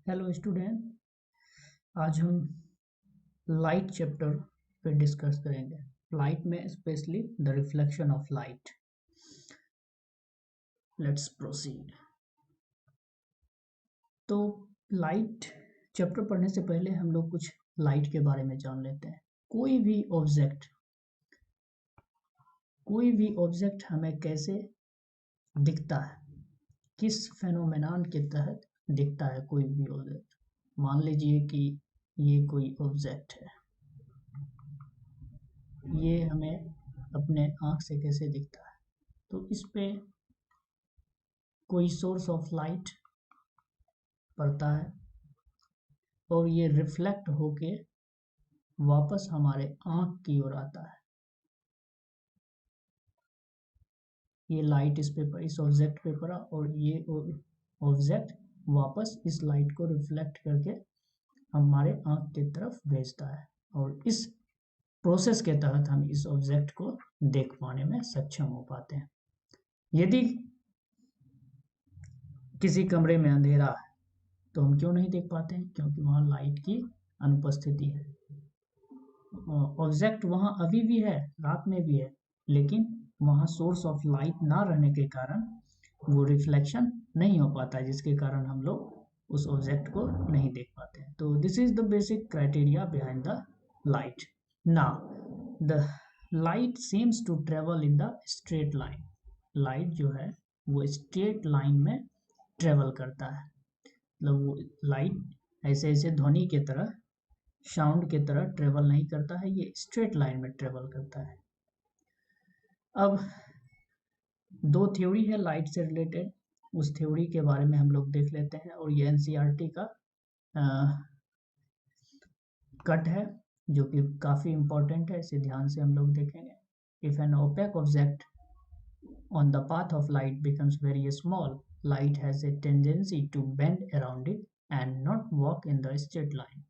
Hello student. आज हम light chapter पे डिस्कस करेंगे। लाइट में specially the reflection of light. Let's proceed. तो लाइट चैप्टर पढ़ने से पहले हम लोग कुछ लाइट के बारे में जान लेते हैं। कोई भी ऑब्जेक्ट हमें कैसे दिखता है, किस फेनोमेनन के तहत दिखता है कोई भी ऑब्जेक्ट। मान लीजिए कि ये कोई ऑब्जेक्ट है, ये हमें अपने आँख से कैसे दिखता है। तो इस पे कोई सोर्स ऑफ लाइट पड़ता है और ये रिफ्लेक्ट होके वापस हमारे आँख की ओर आता है। ये लाइट इस ऑब्जेक्ट पे पड़ा और ये ऑब्जेक्ट वापस इस लाइट को रिफ्लेक्ट करके हमारे आँख की तरफ भेजता है और इस प्रोसेस के तहत हम इस ऑब्जेक्ट को देख पाने में सक्षम हो पाते हैं। यदि किसी कमरे में अंधेरा है तो हम क्यों नहीं देख पाते हैं? क्योंकि वहाँ लाइट की अनुपस्थिति है। ऑब्जेक्ट वहाँ अभी भी है, रात में भी है, लेकिन वहाँ सोर्स ऑफ लाइट ना रहने के कारण वो रिफ्लेक्शन नहीं हो पाता है, जिसके कारण हम लोग उस ऑब्जेक्ट को नहीं देख पाते हैं। तो this is the basic criteria behind the light. Now the light seems to travel in the straight line. Light जो है वो स्ट्रेट लाइन में ट्रेवल करता है, मतलब वो लाइट ऐसे ऐसे ध्वनि के तरह, साउंड की तरह ट्रेवल नहीं करता है, ये स्ट्रेट लाइन में ट्रेवल करता है। अब दो थ्योरी है लाइट से रिलेटेड, उस थ्योरी के बारे में हम लोग देख लेते हैं। और ये एनसीईआरटी का कट है जो कि काफ़ी इम्पोर्टेंट है, इसे ध्यान से हम लोग देखेंगे। If an opaque object on the path of light becomes very small, light has a tendency to bend around it and not walk in the straight line.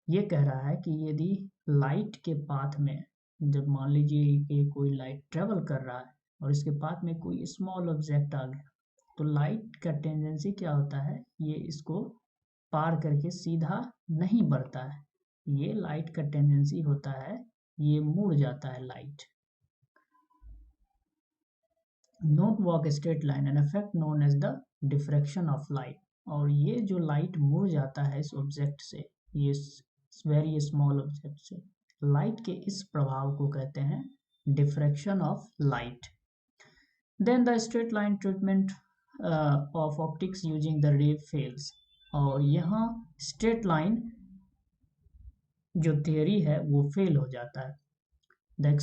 ये कह रहा है कि यदि लाइट के पाथ में, जब मान लीजिए कि कोई लाइट ट्रेवल कर रहा है और इसके पाथ में कोई स्मॉल ऑब्जेक्ट आ गया, तो लाइट का टेंडेंसी क्या होता है, ये इसको पार करके सीधा नहीं बढ़ता है। ये लाइट का टेंडेंसी होता है, ये मुड़ जाता है light. Not walk straight line, an effect known as the diffraction of light. और ये जो लाइट मुड़ जाता है इस ऑब्जेक्ट से, ये वेरी स्मॉल ऑब्जेक्ट से, लाइट के इस प्रभाव को कहते हैं diffraction of light. Then the straight line treatment of optics using the ray fails. और यहाँ स्ट्रेट लाइन जो थियरी है वो फेल हो जाता है। The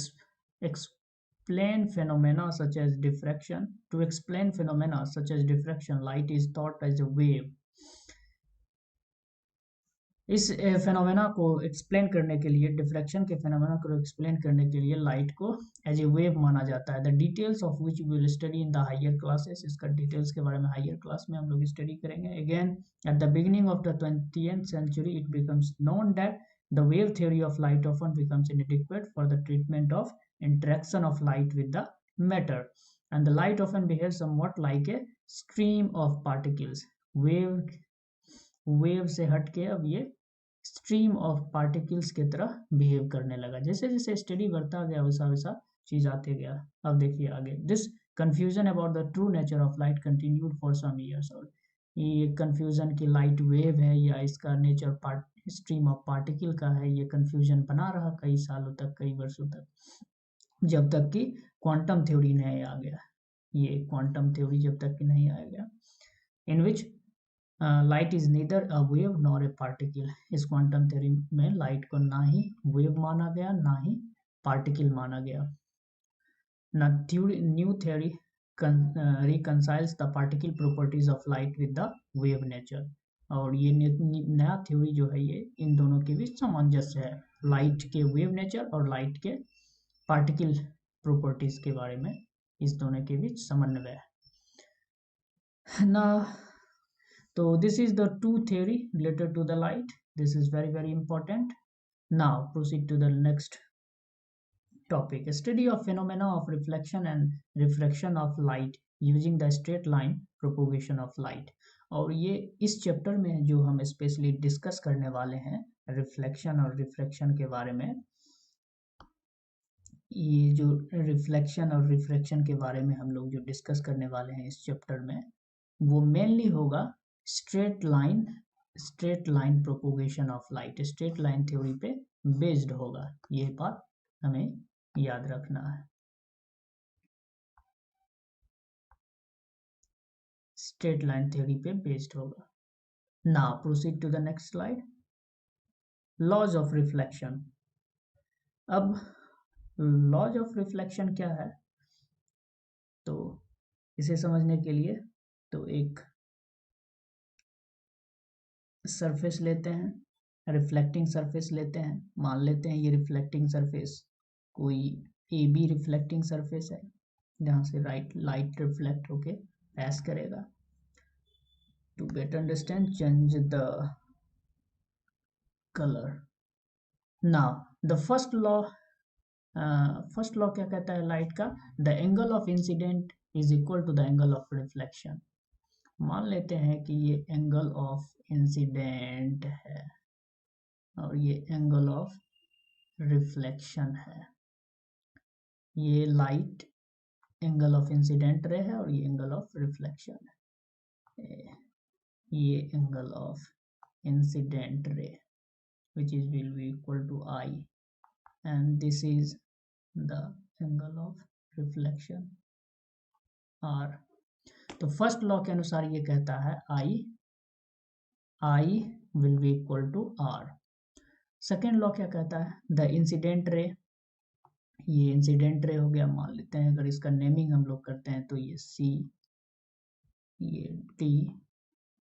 explain phenomena such as diffraction. To explain phenomena such as diffraction, light is thought as a wave. इस phenomena को एक्सप्लेन करने के लिए, डिफ्रैक्शन के फेनोमेना को एक्सप्लेन करने के लिए लाइट को एज ए वेव माना जाता है। The details of which we will study in the higher classes. इसका डिटेल्स के बारे में हायर क्लास में हम लोग स्टडी करेंगे। Again at the beginning of the 20th century it becomes known that the wave theory of light often becomes inadequate for the treatment of interaction of light with the matter, and the light often behaves somewhat like a stream of particles. Wave से हटके अब ये stream of particles की तरह behave करने लगा। जैसे जैसे स्टडी बढ़ता गया वैसा वैसा चीज आते गया। अब देखिए आगे, this confusion about the true nature of light continued for some years. और ये कंफ्यूजन की लाइट वेव है या इसका नेचर स्ट्रीम ऑफ पार्टिकल का है, ये कंफ्यूजन बना रहा कई सालों तक, कई वर्षों तक, जब तक कि क्वांटम थ्योरी नहीं आ गया। ये क्वांटम थ्योरी जब तक कि नहीं आ गया, in which light is neither a wave nor a particle. इस क्वांटम थ्योरी में लाइट को ना ही वेव माना गया ना ही पार्टिकल माना गया। New theory reconciles the particle properties of light with the wave nature। और ये नया थ्योरी जो है ये इन दोनों के बीच सामंजस्य है, लाइट के वेव नेचर और लाइट के पार्टिकल प्रॉपर्टीज के बारे में इस दोनों के बीच समन्वय है ना। So this is the two theory related to the light. This is very very important. Now proceed to the next topic. A study of phenomena of reflection and refraction of light using the straight line propagation of light. और ये इस chapter में जो हम specially discuss करने वाले हैं reflection और रिफ्रैक्शन के बारे में, ये जो रिफ्लेक्शन और रिफ्रैक्शन के बारे में हम लोग जो डिस्कस करने वाले हैं इस चैप्टर में, वो मेनली होगा straight line propagation of light, straight line theory पे बेस्ड होगा। ये बात हमें याद रखना है। स्ट्रेट लाइन थ्योरी पे बेस्ड होगा। Now proceed to the next slide. Laws of reflection. अब लॉज ऑफ रिफ्लेक्शन क्या है, तो इसे समझने के लिए तो एक सरफेस लेते हैं, रिफ्लेक्टिंग सरफेस लेते हैं। मान लेते हैं ये रिफ्लेक्टिंग सरफेस कोई ए बी रिफ्लेक्टिंग सरफेस है, जहाँ से लाइट रिफ्लेक्ट होके पास करेगा। To get understand, change the colour. Now the first law क्या कहता है लाइट का, the angle of incidence is equal to the angle of reflection. मान लेते हैं कि ये एंगल ऑफ इंसिडेंट है और ये एंगल ऑफ रिफ्लेक्शन है। ये light angle of incident ray है और ये एंगल ऑफ रिफ्लेक्शन है। ये angle of incident ray which is will be equal to I, and this is the angle of reflection R। तो फर्स्ट लॉ के अनुसार ये कहता है I will be equal to R। Second law क्या कहता है, द इंसिडेंट रे, ये इंसिडेंट रे हो गया। मान लेते हैं अगर इसका नेमिंग हम लोग करते हैं तो ये C, ये T,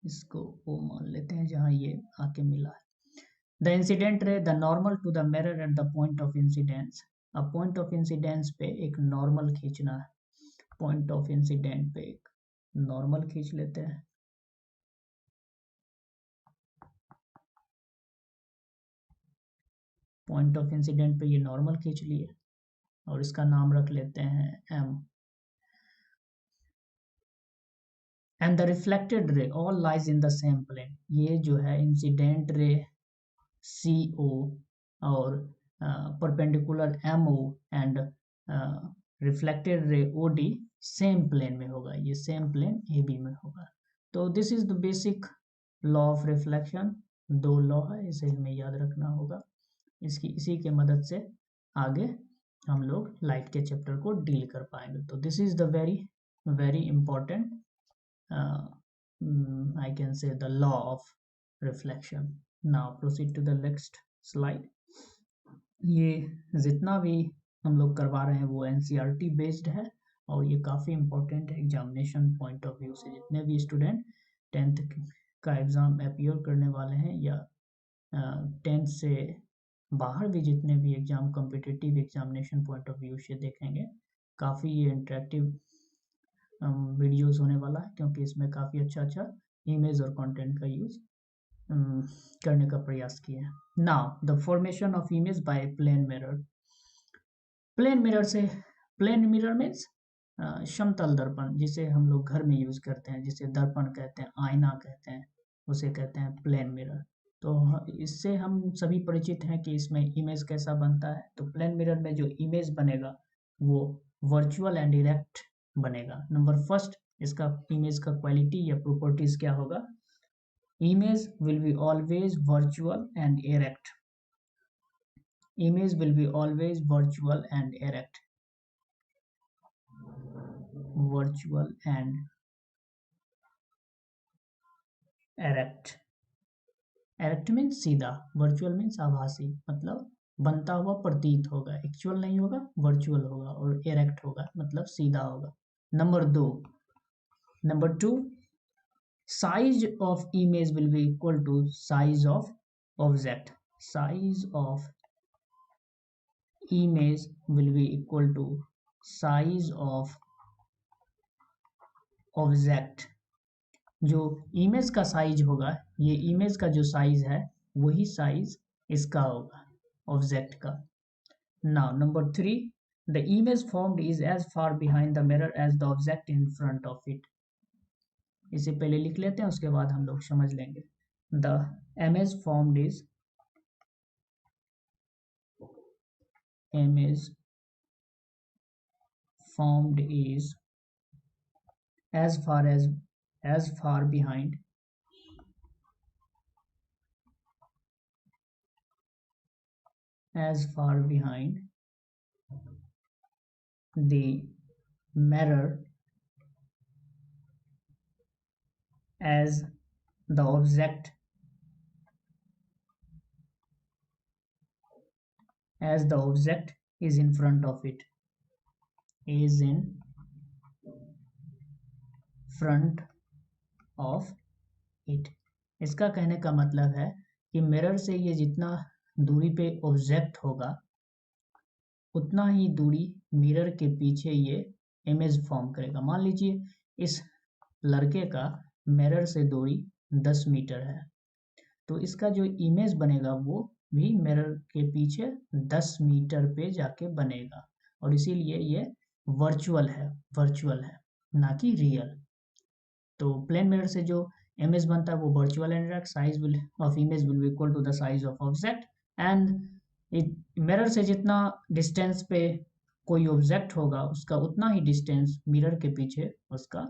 इसको O मान लेते हैं जहां ये आके मिला है। The incident ray, the normal to the mirror at the point of incidence. अब पॉइंट ऑफ इंसिडेंस पे एक नॉर्मल खींचना है। पॉइंट ऑफ इंसिडेंट पे एक नॉर्मल खींच लेते हैं। पॉइंट ऑफ इंसिडेंट पे ये नॉर्मल खींच लिए और इसका नाम रख लेते हैं M। And the reflected ray all lies in the same plane. ये जो है इंसिडेंट रे CO और perpendicular MO and reflected ray OD same plane में होगा। ये सेम प्लेन AB में होगा। तो this is the basic law of reflection. दो लॉ है, इसे हमें याद रखना होगा। इसी के मदद से आगे हम लोग लाइट के चैप्टर को डील कर पाएंगे। तो this is the very important I can say the law of reflection. Now proceed to the next slide. ये जितना भी हम लोग करवा रहे हैं वो NCERT बेस्ड है और ये काफ़ी इम्पोर्टेंट है एग्जामिनेशन पॉइंट ऑफ व्यू से। जितने भी स्टूडेंट 10th का एग्ज़ाम अपीयर करने वाले हैं या 10th से बाहर भी जितने भी exam competitive examination point of view से देखेंगे, काफ़ी ये इंटरेक्टिव वीडियोस होने वाला है, क्योंकि इसमें काफ़ी अच्छा इमेज और कंटेंट का यूज़ करने का प्रयास किया है। Now the formation of image by plane mirror. Plane mirror means समतल दर्पण, जिसे हम लोग घर में यूज करते हैं, जिसे दर्पण कहते हैं, आईना कहते हैं, उसे कहते हैं प्लेन मिरर। तो इससे हम सभी परिचित हैं कि इसमें इमेज कैसा बनता है। तो प्लेन मिरर में जो इमेज बनेगा वो वर्चुअल एंड इरेक्ट बनेगा। नंबर फर्स्ट, इसका इमेज का क्वालिटी या प्रॉपर्टीज क्या होगा। Image will be always virtual and erect. Image will be always virtual and erect. Virtual and erect. Erect means सीधा, virtual means आभासी, मतलब बनता हुआ प्रतीत होगा, एक्चुअल नहीं होगा, वर्चुअल होगा, और erect होगा मतलब सीधा होगा। Number two, size of image will be equal to size of object. Size of image will be equal to size of object. जो इमेज का साइज होगा, ये इमेज का जो साइज है वही साइज इसका होगा, ऑब्जेक्ट का। Now number three, the image formed is as far behind the mirror as the object in front of it. इसे पहले लिख लेते हैं, उसके बाद हम लोग समझ लेंगे। The image formed is as far behind the mirror as the object is in front of it, is in front of it। इसका कहने का मतलब है कि मिरर से ये जितना दूरी पे ऑब्जेक्ट होगा उतना ही दूरी मिरर के पीछे ये इमेज फॉर्म करेगा। मान लीजिए इस लड़के का मिरर से दूरी 10 मीटर है, तो इसका जो इमेज बनेगा वो भी मिरर के पीछे 10 मीटर पे जाके बनेगा, और इसीलिए ये वर्चुअल है ना कि रियल। तो प्लेन मिरर से जो इमेज बनता है वो virtual and size of image will be equal to the size of object, and mirror से जितना डिस्टेंस पे कोई ऑब्जेक्ट होगा उसका उतना ही डिस्टेंस मिरर के पीछे उसका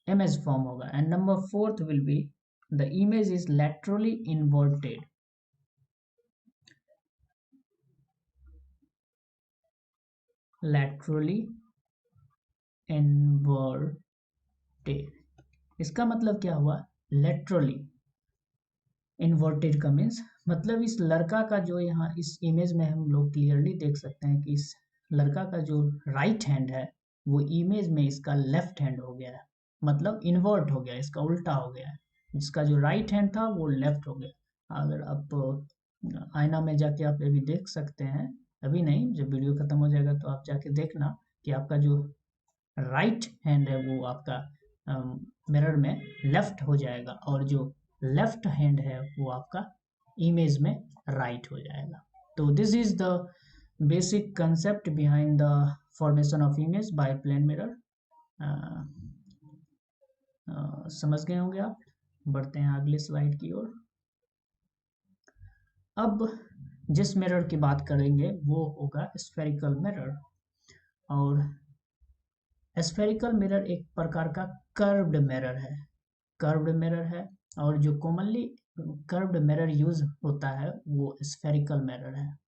इमेज फॉर्म होगा। And number 4 will be the image is laterally inverted। laterally inverted इसका मतलब क्या हुआ? laterally inverted का मीन्स मतलब इस लड़का का जो यहाँ इस इमेज में हम लोग क्लियरली देख सकते हैं कि इस लड़का का जो राइट हैंड है वो इमेज में इसका लेफ्ट हैंड हो गया है, मतलब इन्वर्ट हो गया, इसका उल्टा हो गया है। इसका जो राइट हैंड था वो लेफ्ट हो गया। अगर आप आईना में जाके आप अभी देख सकते हैं, अभी नहीं, जब वीडियो खत्म हो जाएगा तो आप जाके देखना कि आपका जो राइट हैंड है वो आपका मिरर में लेफ्ट हो जाएगा, और जो लेफ्ट हैंड है वो आपका इमेज में राइट हो जाएगा। तो this is the basic concept behind the formation of image by plane mirror. समझ गए होंगे आप। बढ़ते हैं अगले स्लाइड की ओर। अब जिस मिरर की बात करेंगे वो होगा स्फेरिकल मिरर, और स्फेरिकल मिरर एक प्रकार का कर्व्ड मिरर है, और जो कॉमनली कर्व्ड मिरर यूज होता है वो स्फेरिकल मिरर है।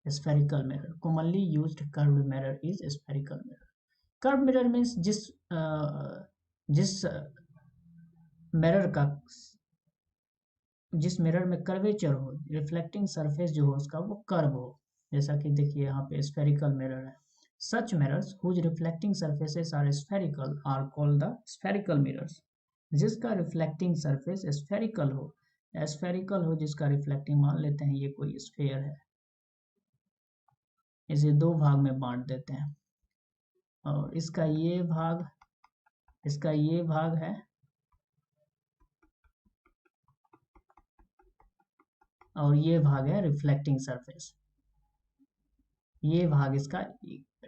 Spherical mirror commonly used curved mirror is spherical mirror. Curved mirror means जिस मिरर में कर्वेचर हो, रिफ्लेक्टिंग सरफेस जो हो उसका वो कर्व हो, जैसा कि देखिए यहाँ पे स्फेरिकल मिरर है। Such mirrors whose reflecting surfaces are spherical are called the spherical mirrors। जिसका रिफ्लेक्टिंग सरफेस स्फेरिकल हो, जिसका रिफ्लेक्टिंग, मान लेते हैं ये कोई स्फेयर है, इसे दो भाग में बांट देते हैं, और इसका ये भाग है, और ये भाग है रिफ्लेक्टिंग सरफेस, ये भाग इसका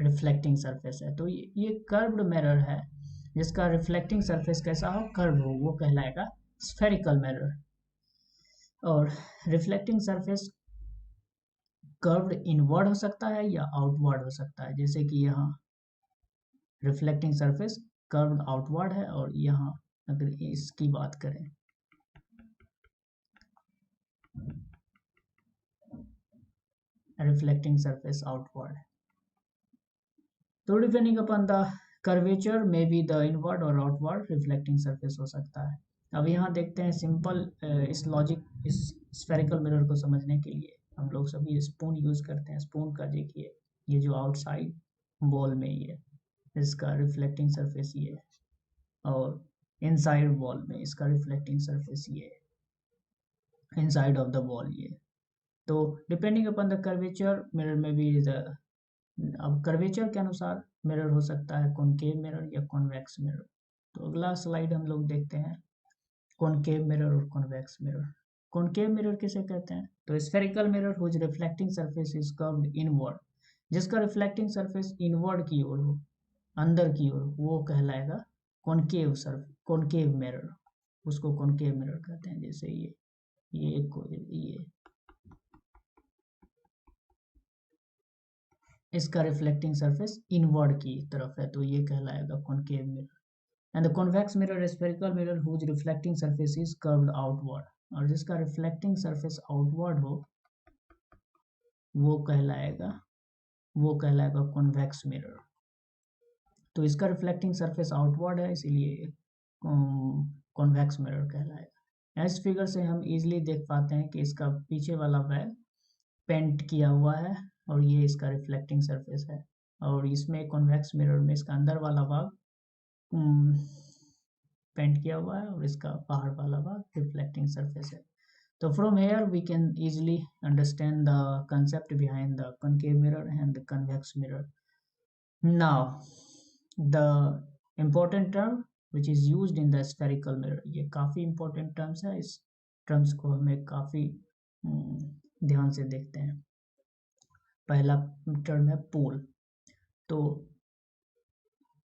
रिफ्लेक्टिंग सरफेस है। तो ये कर्व्ड मिरर है जिसका रिफ्लेक्टिंग सरफेस कैसा हो, कर्व हो, वो कहलाएगा स्फेरिकल मिरर। और रिफ्लेक्टिंग सरफेस कर्व्ड इनवर्ड हो सकता है या आउटवर्ड हो सकता है, जैसे कि यहाँ रिफ्लेक्टिंग सरफेस कर्व्ड आउटवर्ड है, और यहाँ अगर इसकी बात करें रिफ्लेक्टिंग सरफेस आउटवर्ड है। तो डिपेंडिंग अपॉन द कर्वेचर में भी द इनवर्ड और आउटवर्ड रिफ्लेक्टिंग सरफेस हो सकता है। अब यहाँ देखते हैं सिंपल इस लॉजिक, इस स्फेरिकल मिरर को समझने के लिए हम लोग सभी स्पून यूज करते हैं। स्पून का देखिए ये जो आउटसाइड बॉल में ये इसका रिफ्लेक्टिंग सरफेस ये है, और इनसाइड बॉल में इसका रिफ्लेक्टिंग सरफेस ये है, इनसाइड ऑफ द बॉल ये। तो depending upon the curvature mirror में भी अब कर्वेचर के अनुसार मिरर हो सकता है कॉनकेव मिरर या कॉन्वेक्स मिरर। तो अगला स्लाइड हम लोग देखते हैं कॉनकेव मिरर और कॉन्वेक्स मिरर। कॉनकेव मिरर किसे कहते हैं? तो spherical mirror whose reflecting surface is curved inward, जिसका रिफ्लेक्टिंग सरफेस इनवर्ड की ओर हो, अंदर की ओर, वो कहलाएगा कॉनकेव कॉनकेव मिरर, उसको कॉनकेव मिरर कहते हैं। जैसे ये इसका रिफ्लेक्टिंग सरफेस इनवर्ड की तरफ है, तो ये कहलाएगा concave mirror. And the convex mirror spherical mirror whose reflecting surface is curved outward, और जिसका रिफ्लेक्टिंग सरफेस आउटवर्ड हो वो कहलाएगा कॉन्वेक्स मिरर। तो इसका रिफ्लेक्टिंग सरफेस आउटवर्ड है, इसीलिए कॉन्वेक्स मिरर कहलाएगा। इस फिगर से हम इजीली देख पाते हैं कि इसका पीछे वाला बैग पेंट किया हुआ है और ये इसका रिफ्लेक्टिंग सरफेस है, और इसमें कॉन्वेक्स मिरर में इसका अंदर वाला भाग पेंट किया हुआ है और इसका बाहर वाला भाग रिफ्लेक्टिंग सरफेस है। So from here we can easily understand the concept behind the concave mirror and the convex mirror. Now the important term which is used in the spherical mirror, ये काफी important terms है, इस terms को हमें काफी ध्यान से देखते हैं। पहला term है पोल। तो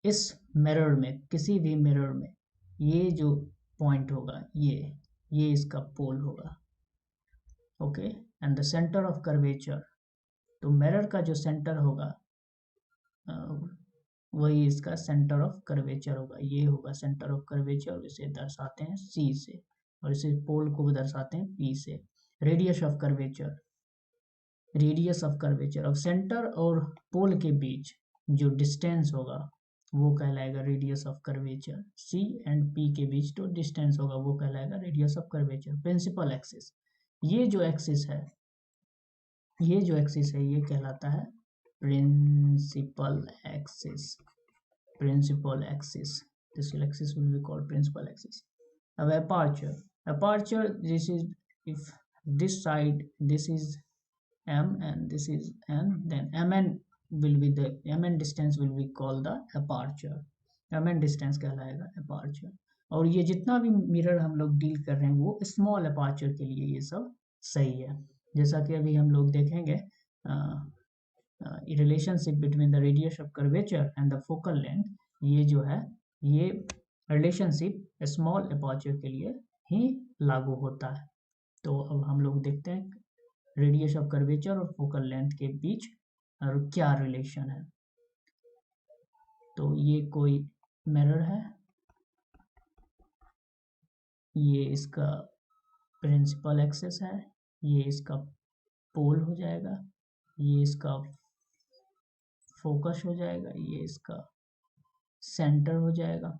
इस मिरर में, किसी भी मिरर में, ये जो पॉइंट होगा ये इसका पोल होगा। Okay, and the centre of curvature, तो मिरर का जो सेंटर होगा वही इसका सेंटर ऑफ कर्वेचर होगा। ये होगा सेंटर ऑफ कर्वेचर, और इसे दर्शाते हैं C से, और इसे पोल को दर्शाते हैं P से। रेडियस ऑफ कर्वेचर, अब सेंटर और पोल के बीच जो डिस्टेंस होगा वो कहलाएगा radius of curvature. C and P के बीच जो डिस्टेंस होगा वो कहलाएगा radius of curvature. Principal axis, ये जो एक्सिस है ये कहलाता है principal axis. This axis will be called principal axis. Now aperture, this is, if this side, this is M and this is N, then MN distance will be called the aperture. MN distance कहलाएगा aperture। और ये जितना भी mirror हम लोग deal कर रहे हैं वो स्मॉल अपर्चर के लिए ये सब सही है। जैसा कि अभी हम लोग देखेंगे relationship between the radius of curvature and the focal length, ये जो है ये रिलेशनशिप स्मॉल अपर्चर के लिए ही लागू होता है। तो अब हम लोग देखते हैं रेडियस ऑफ कर्वेचर और फोकल लेंथ के बीच और क्या रिलेशन है। तो ये कोई मिरर है, ये इसका प्रिंसिपल एक्सिस है, ये इसका पोल हो जाएगा, ये इसका फोकस हो जाएगा, ये इसका सेंटर हो जाएगा।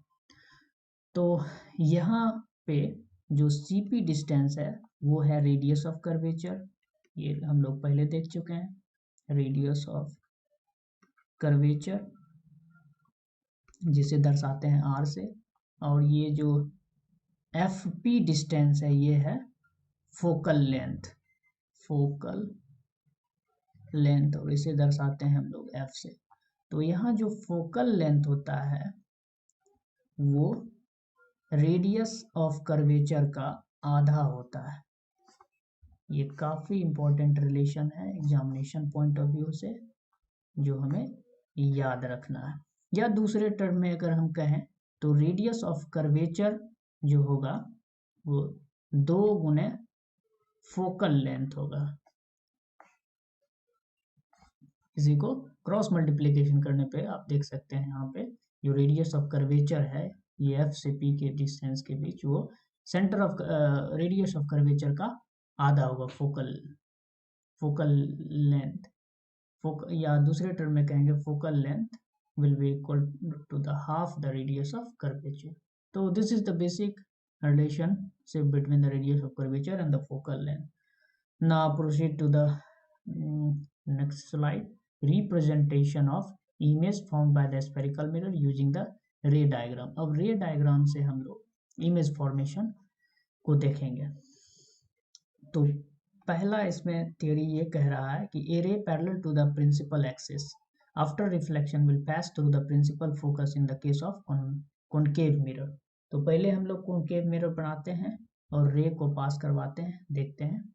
तो यहाँ पे जो CP डिस्टेंस है वो है रेडियस ऑफ कर्वेचर, ये हम लोग पहले देख चुके हैं, रेडियस ऑफ कर्वेचर जिसे दर्शाते हैं R से। और ये जो FP डिस्टेंस है ये है फोकल लेंथ, और इसे दर्शाते हैं हम लोग F से। तो यहाँ जो फोकल लेंथ होता है वो रेडियस ऑफ कर्वेचर का आधा होता है। ये काफी इंपॉर्टेंट रिलेशन है एग्जामिनेशन पॉइंट ऑफ व्यू से, जो हमें याद रखना है। या दूसरे टर्म में अगर हम कहें तो रेडियस ऑफ कर्वेचर जो होगा वो 2 गुने फोकल लेंथ होगा। इसी को क्रॉस मल्टीप्लिकेशन करने पे आप देख सकते हैं यहाँ पे जो रेडियस ऑफ कर्वेचर है ये F से P के डिस्टेंस के बीच, वो centre of radius of curvature का आधा होगा फोकल लेंथ। या दूसरे टर्म में कहेंगे focal length will be equal to the half the radius of curvature. So this is the basic relationship between the radius of curvature and the focal length. Now proceed to the next slide. Representation of image formed by the spherical mirror using the ray diagram. अब रे diagram से हम लोग image formation को देखेंगे। तो पहला इसमें थ्योरी ये कह रहा है कि a ray parallel to the principal axis after reflection will pass through the principal focus in the case of concave mirror. तो पहले हम लोग कॉनकेव मिरर बनाते हैं और रे को पास करवाते हैं, देखते हैं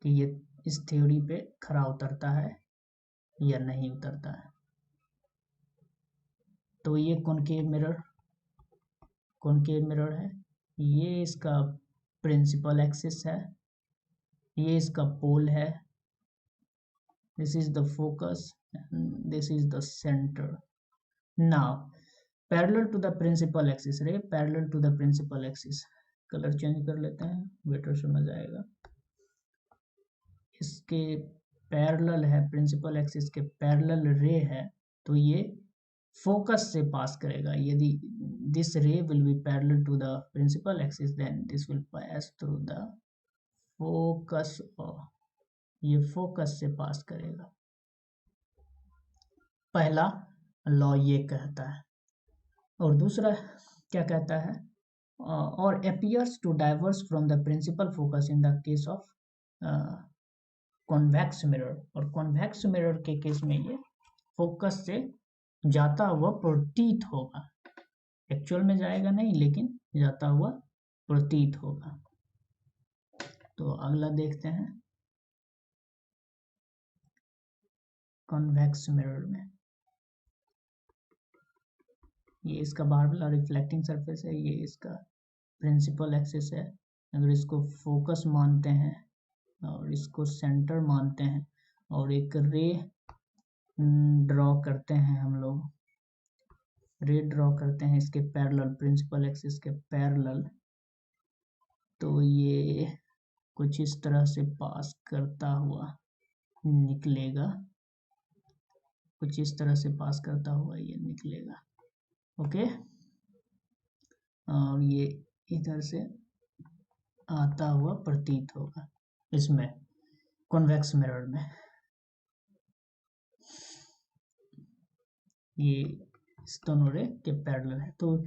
कि ये इस थ्योरी पे खरा उतरता है या नहीं उतरता है। तो ये कॉनकेव मिरर कॉनकेव मिरर है, ये इसका प्रिंसिपल एक्सिस है, ये इसका पोल है, this is the focus and this is the center. Now parallel to the principal axis, रे parallel to the principal axis, colour change कर लेते हैं, बेटर समझ आएगा। इसके पैरेलल है, प्रिंसिपल एक्सिस के पैरेलल रे है, तो ये फोकस से पास करेगा। यदि this ray will be parallel to the principal axis then this will pass through the focus, ये फोकस से पास करेगा। पहला लॉ ये कहता है, और दूसरा क्या कहता है, और appears to diverge from the principal focus in the case of convex mirror, और कॉन्वेक्स मिरर के केस में ये फोकस से जाता हुआ प्रतीत होगा, एक्चुअल में जाएगा नहीं लेकिन जाता हुआ प्रतीत होगा। तो अगला देखते हैं, कॉन्वेक्स मिरर में ये इसका बाहर वाला रिफ्लेक्टिंग सरफेस है, ये इसका प्रिंसिपल एक्सिस है। अगर इसको फोकस मानते हैं और इसको सेंटर मानते हैं और एक रे ड्रॉ करते हैं, हम लोग रे ड्रॉ करते हैं इसके पैरेलल, प्रिंसिपल एक्सिस के पैरेलल, तो ये कुछ इस तरह से पास करता हुआ निकलेगा, कुछ इस तरह से पास करता हुआ ये निकलेगा, ओके। और ये इधर से आता हुआ प्रतीत होगा इसमें कॉन्वेक्स मिरर में। ये इस दोनों रे के पैरेलल है, तो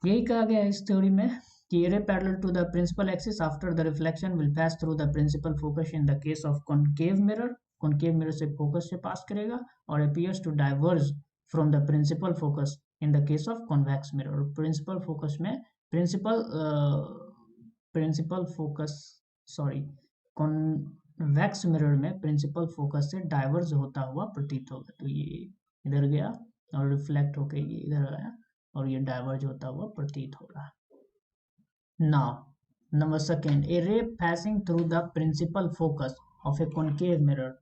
यही कहा गया है इस थ्योरी में कि ray parallel to the principal axis after the reflection will pass through the principal focus in the case of concave mirror, concave mirror से फोकस से पास करेगा, और appears to diverge from the principal focus in the case of convex mirror. Principal focus में principal focus sorry convex mirror में principal focus से diverge होता हुआ प्रतीत होगा। तो ये इधर गया और रिफ्लेक्ट होकर ये इधर आया और ये डाइवर्ज होता हुआ प्रतीत हो रहा है। Now number second, a ray passing through the principal focus of a concave mirror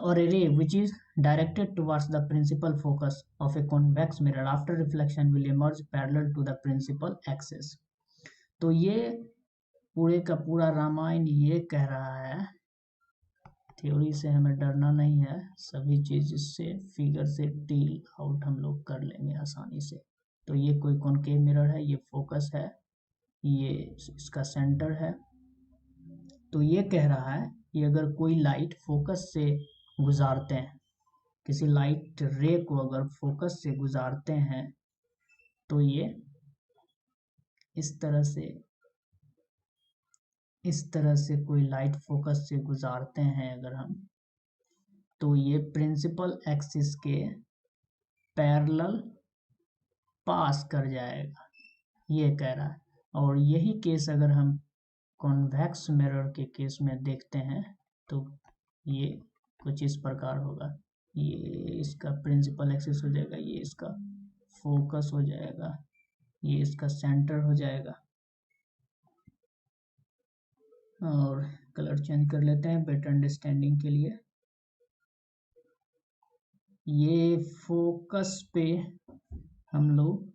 or a ray which is directed towards the principal focus of a convex mirror after reflection will emerge parallel to the principal axis। तो ये पूरे का पूरा रामायण ये कह रहा है, theory से हमें डरना नहीं है, सभी चीज इससे फिगर से डील आउट हम लोग कर लेंगे आसानी से। तो ये कोई कॉनकेव मिरर है, ये फोकस है, ये इसका सेंटर है। तो ये कह रहा है कि अगर कोई लाइट फोकस से गुजारते हैं, किसी लाइट रे को अगर फोकस से गुजारते हैं, तो ये इस तरह से कोई लाइट फोकस से गुजारते हैं अगर हम, तो ये प्रिंसिपल एक्सिस के पैरेलल पास कर जाएगा, ये कह रहा है। और यही केस अगर हम कॉन्वेक्स मिरर के केस में देखते हैं तो ये कुछ इस प्रकार होगा, ये इसका प्रिंसिपल एक्सिस हो जाएगा, ये इसका फोकस हो जाएगा, ये इसका सेंटर हो जाएगा। और कलर चेंज कर लेते हैं बेटर अंडरस्टैंडिंग के लिए। ये फोकस पे हम लोग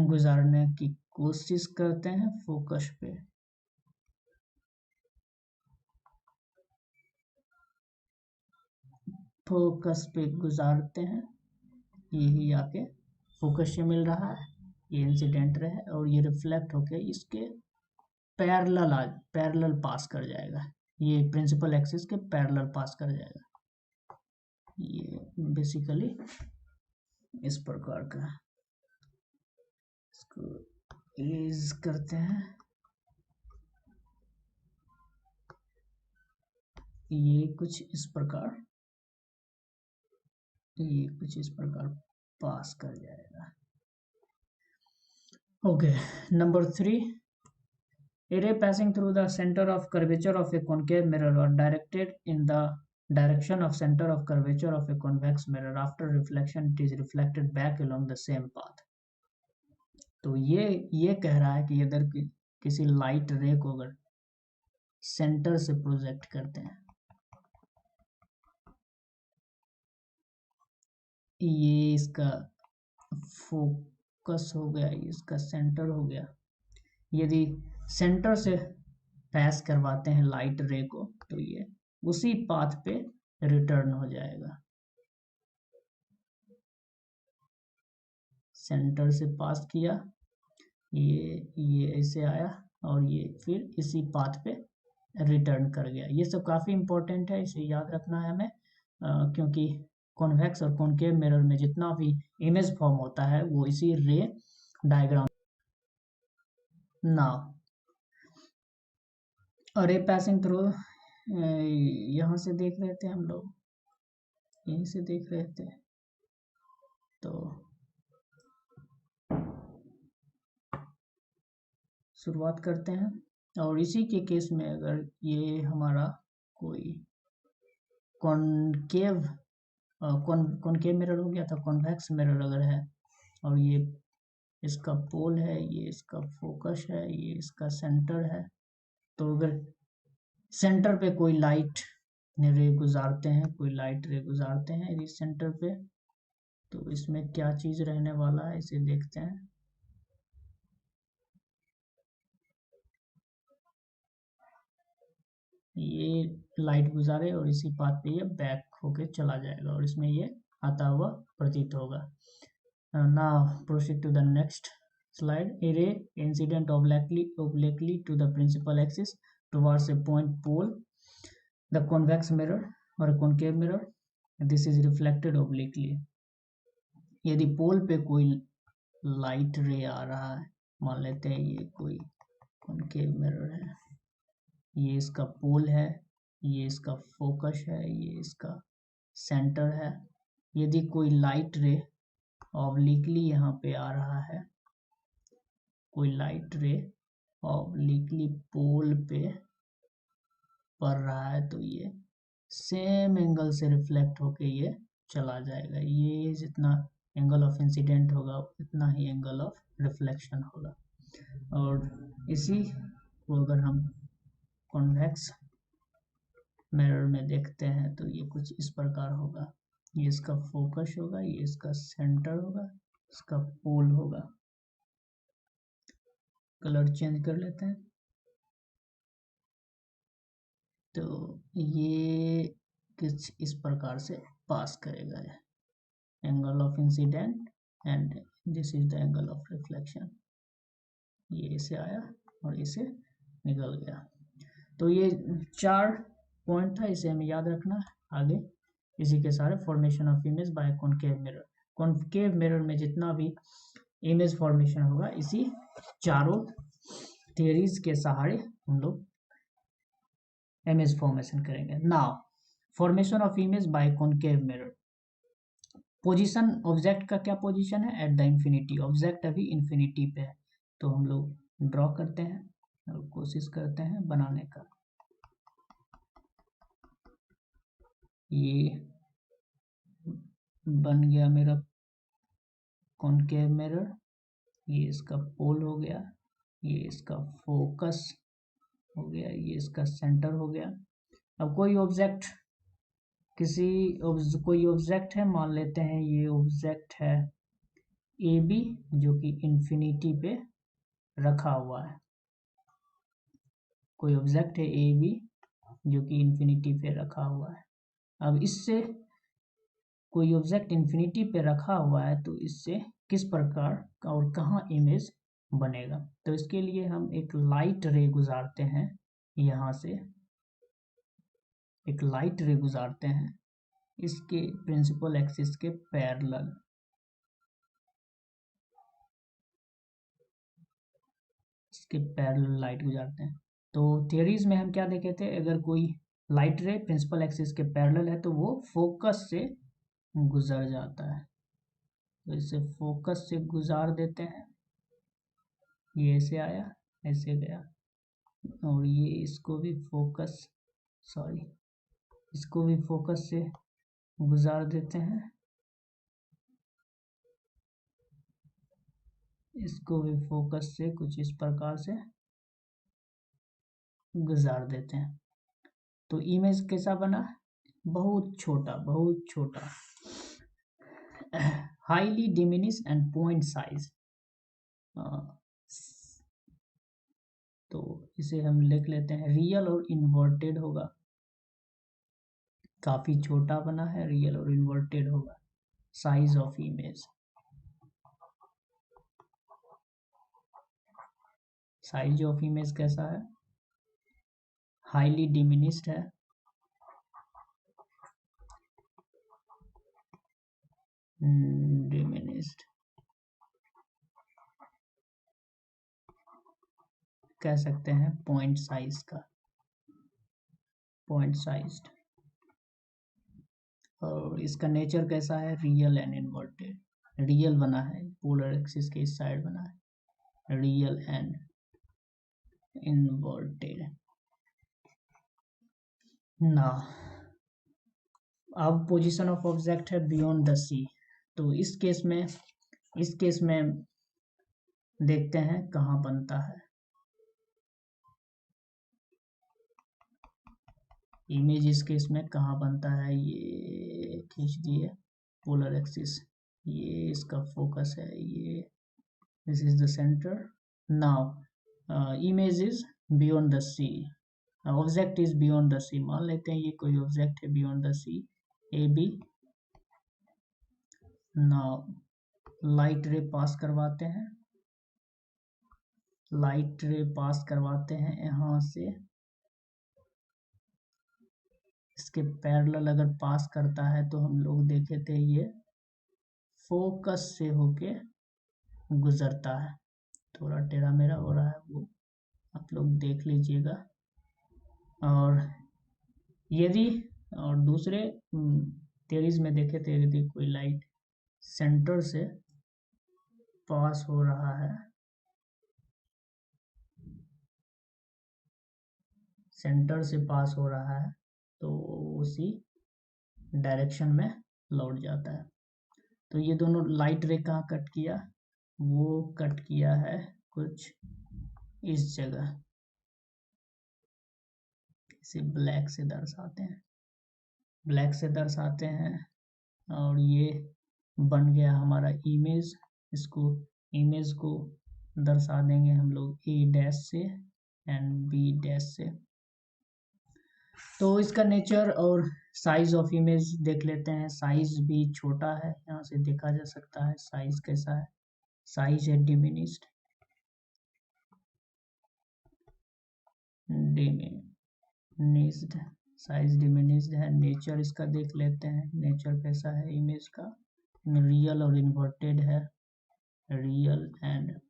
गुजारने की कोशिश करते हैं, फोकस पे गुजारते हैं, यही आके फोकस से मिल रहा है, ये इंसिडेंट रहे और ये रिफ्लेक्ट होके इसके पैरेलल पास कर जाएगा, ये प्रिंसिपल एक्सिस के पैरेलल पास कर जाएगा। ये बेसिकली इस प्रकार का, इसको इरेज करते हैं, ये कुछ इस प्रकार पास कर जाएगा। Okay, number 3, a ray passing through the center of curvature of a concave mirror or directed in the direction of center of curvature of a convex mirror after reflection it is reflected back along the same path। तो ये कह रहा है कि अगर किसी light रे को अगर सेंटर से प्रोजेक्ट करते हैं, ये इसका फोकस हो गया, इसका सेंटर हो गया, यदि सेंटर से पास करवाते हैं लाइट रे को तो ये उसी पाथ पे रिटर्न हो जाएगा। सेंटर से पास किया, ये ऐसे आया और ये फिर इसी पाथ पे रिटर्न कर गया। ये सब काफ़ी इंपॉर्टेंट है, इसे याद रखना है हमें, क्योंकि कॉन्वेक्स और कॉनकेव मिरर में जितना भी इमेज फॉर्म होता है वो इसी रे डायग्राम। नाउ रे पासिंग थ्रू, यहाँ से देख रहे थे हम लोग, यहीं से देख रहे थे, तो शुरुआत करते हैं। और इसी के केस में अगर ये हमारा कोई कॉनकेव मिरर हो गया था, कॉन्वेक्स मिरर अगर है, और ये इसका पोल है, ये इसका फोकस है, ये इसका सेंटर है, तो अगर सेंटर पे कोई लाइट रे गुजारते हैं, कोई लाइट रे गुजारते हैं इस सेंटर पे, तो इसमें क्या चीज़ रहने वाला है इसे देखते हैं। ये लाइट गुजारे और इसी पाथ पे ये बैक होके चला जाएगा और इसमें ये आता हुआ प्रतीत होगा। Now proceed to the next slide. A ray incident obliquely to the principal axis towards a point pole, the convex mirror or a concave mirror. This is reflected obliquely. यदि पोल पे कोई लाइट रे आ रहा है, मान लेते हैं ये कोई कॉनकेव मिरर है, ये इसका पोल है, ये इसका फोकस है, ये इसका सेंटर है। यदि कोई लाइट रे ऑब्लिकली यहाँ पे आ रहा है, कोई लाइट रे ऑब्लिकली पोल पे पड़ रहा है, तो ये सेम एंगल से रिफ्लेक्ट होके ये चला जाएगा। ये जितना एंगल ऑफ इंसिडेंट होगा उतना ही एंगल ऑफ रिफ्लेक्शन होगा। और इसी को अगर हम कॉन्वेक्स मिरर में देखते हैं तो ये कुछ इस प्रकार होगा। ये इसका फोकस होगा, ये इसका सेंटर होगा, इसका पोल होगा। कलर चेंज कर लेते हैं, तो ये कुछ इस प्रकार से पास करेगा angle of incident and this is the angle of reflection. ये इसे आया और इसे निकल गया। तो ये 4 पॉइंट था, इसे हमें याद रखना है। आगे इसी के सारे formation of image bye concave mirror. Concave mirror में जितना भी इमेज फॉर्मेशन होगा इसी चारों थियरीज के सहारे हम लोग इमेज फॉर्मेशन करेंगे। Now formation of image bye concave mirror. Position object का क्या पोजीशन है? At the infinity. ऑब्जेक्ट अभी इंफिनिटी पे है, तो हम लोग ड्रॉ करते हैं और कोशिश करते हैं बनाने का। ये बन गया मेरा कॉनकेव मिरर, ये इसका पोल हो गया, ये इसका फोकस हो गया, ये इसका सेंटर हो गया। अब कोई ऑब्जेक्ट कोई ऑब्जेक्ट है, मान लेते हैं ये ऑब्जेक्ट है ए बी जो कि इंफिनिटी पे रखा हुआ है। कोई ऑब्जेक्ट है ए बी जो कि इंफिनिटी पे रखा हुआ है। अब इससे कोई ऑब्जेक्ट इंफिनिटी पे रखा हुआ है, तो इससे किस प्रकार और कहाँ इमेज बनेगा? तो इसके लिए हम एक लाइट रे गुजारते हैं, यहाँ से एक लाइट रे गुजारते हैं इसके प्रिंसिपल एक्सिस के पैरेलल। इसके पैरेलल लाइट गुजारते हैं। तो थियरीज में हम क्या देखे थे, अगर कोई लाइट रे प्रिंसिपल एक्सिस के पैरेलल है तो वो फोकस से गुजर जाता है। तो इसे फोकस से गुजार देते हैं, ये ऐसे आया ऐसे गया, और ये इसको भी फोकस इसको भी फोकस से गुजार देते हैं, इसको भी फोकस से कुछ इस प्रकार से गुजार देते हैं। तो इमेज कैसा बना? बहुत छोटा, बहुत छोटा, highly diminish and point size. तो इसे हम लिख लेते हैं, रियल और इन्वर्टेड होगा, काफी छोटा बना है, रियल और इन्वर्टेड होगा। Size of image, size of image कैसा है? हाईली डिमिनिश्ड है, डिमिनिश्ड कह सकते हैं, पॉइंट साइज का, पॉइंट साइज्ड। और इसका नेचर कैसा है? रियल एंड इन्वर्टेड, रियल बना है, पोलर एक्सिस के इस साइड बना है, रियल एंड इन्वर्टेड। ना अब पोजीशन ऑफ ऑब्जेक्ट है बियॉन्ड द सी। तो इस केस में देखते हैं कहाँ बनता है इमेज, इस केस में कहाँ बनता है? ये खींच दिए पोलर एक्सिस, ये इसका फोकस है, ये this is the centre. Now image is beyond the C, object is beyond the C. मान लेते हैं ये कोई ऑब्जेक्ट है beyond the C, A B. Now light ray pass करवाते हैं, लाइट रे पास करवाते हैं यहाँ से, इसके पैरेलल अगर पास करता है तो हम लोग देखे थे ये फोकस से होके गुजरता है। थोड़ा टेढ़ा मेढ़ा हो रहा है, वो आप लोग देख लीजिएगा। और यदि और दूसरे थ्योरीज में देखे थे, यदि कोई लाइट सेंटर से पास हो रहा है, सेंटर से पास हो रहा है, तो उसी डायरेक्शन में लौट जाता है। तो ये दोनों लाइट रे कहाँ कट किया? वो कट किया है कुछ इस जगह, इसे ब्लैक से दर्शाते हैं, ब्लैक से दर्शाते हैं। और ये बन गया हमारा इमेज। इसको इमेज को दर्शा देंगे हम लोग ए डैश से एंड बी डैश से। तो इसका नेचर और साइज ऑफ इमेज देख लेते हैं। साइज भी छोटा है, यहाँ से देखा जा सकता है। साइज कैसा है? साइज है डिमिनिश्ड, डिमिनिश्ड, साइज डिमिनिश्ड है। नेचर इसका देख लेते हैं, नेचर कैसा है इमेज का? रियल और इन्वर्टेड है, रियल एंड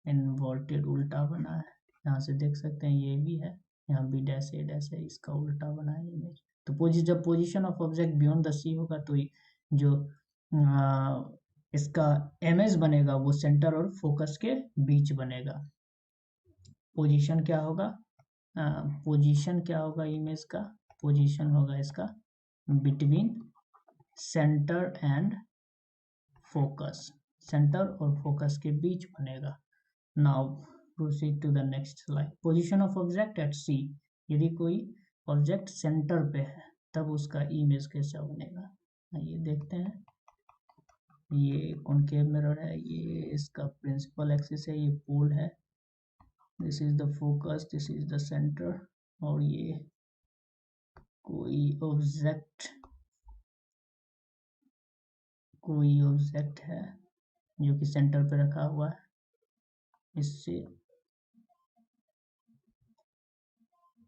इन्वर्टेड उल्टा बना है। यहाँ से देख सकते हैं ये भी है, यहाँ बी डैश ए डैश है, इसका उल्टा बना है इमेज। तो जब position of object beyond the C होगा तो जो इसका इमेज बनेगा वो सेंटर और फोकस के बीच बनेगा। पोजीशन क्या होगा? पोजीशन क्या होगा इमेज का? पोजीशन होगा इसका between centre and focus, centre और फोकस के बीच बनेगा। Now proceed to the next slide. Position of object at C, यदि कोई ऑब्जेक्ट सेंटर पे है तब उसका इमेज कैसा बनेगा? ये देखते हैं। ये कॉनकेव मिरर है, ये इसका प्रिंसिपल एक्सिस है, ये पोल है, this is the focus, this is the centre. और ये कोई ऑब्जेक्ट है जो कि सेंटर पे रखा हुआ है, इससे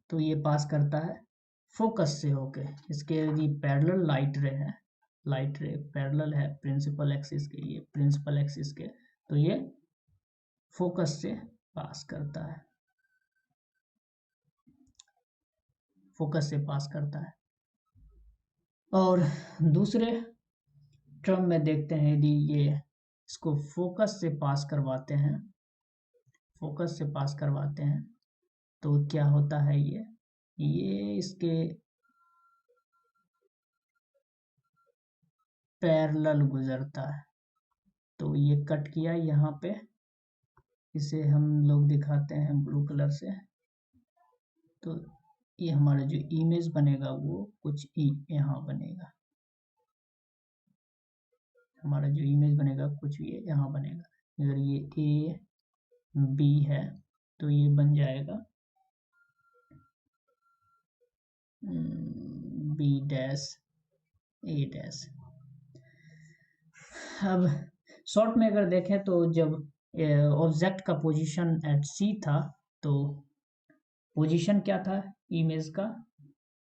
तो ये पास करता है फोकस से होके। इसके यदि पैरेलल लाइट रे है, लाइट रे पैरेलल है प्रिंसिपल एक्सिस के, ये प्रिंसिपल एक्सिस के, तो ये फोकस से पास करता है, फोकस से पास करता है। और दूसरे टर्म में देखते हैं, यदि ये इसको फोकस से पास करवाते हैं, फोकस से पास करवाते हैं तो क्या होता है? ये इसके पैरेलल गुजरता है। तो ये कट किया यहाँ पे, इसे हम लोग दिखाते हैं ब्लू कलर से। तो ये हमारा जो इमेज बनेगा वो कुछ यहाँ बनेगा, हमारा जो इमेज बनेगा कुछ ये यहाँ बनेगा। अगर ये ए बी है तो ये बन जाएगा बी डैश ए डैश। अब शॉर्ट में अगर देखें तो जब ऑब्जेक्ट का पोजीशन एट सी था तो पोजीशन क्या था इमेज का,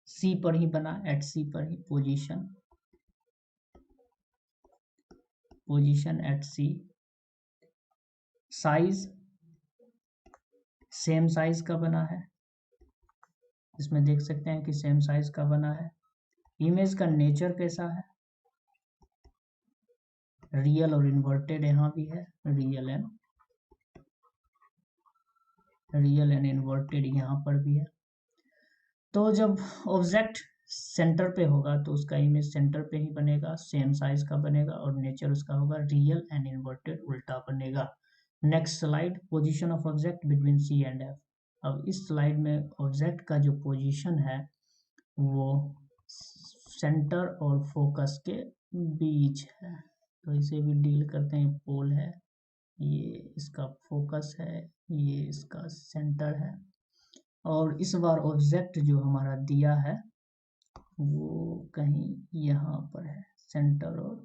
सी पर ही बना, एट सी पर ही पोजीशन एट सी। साइज सेम साइज का बना है, इसमें देख सकते हैं कि सेम साइज का बना है। इमेज का नेचर कैसा है, रियल और इन्वर्टेड यहाँ भी है, रियल एंड इन्वर्टेड यहाँ पर भी है। तो जब ऑब्जेक्ट सेंटर पे होगा तो उसका इमेज सेंटर पे ही बनेगा, सेम साइज का बनेगा और नेचर उसका होगा रियल एंड इन्वर्टेड, उल्टा बनेगा। Next slide, position of object between C and F. अब इस स्लाइड में ऑब्जेक्ट का जो पोजीशन है वो सेंटर और फोकस के बीच है, तो इसे भी डील करते हैं। पोल है, ये इसका फोकस है, ये इसका सेंटर है। और इस बार ऑब्जेक्ट जो हमारा दिया है वो कहीं यहाँ पर है, सेंटर और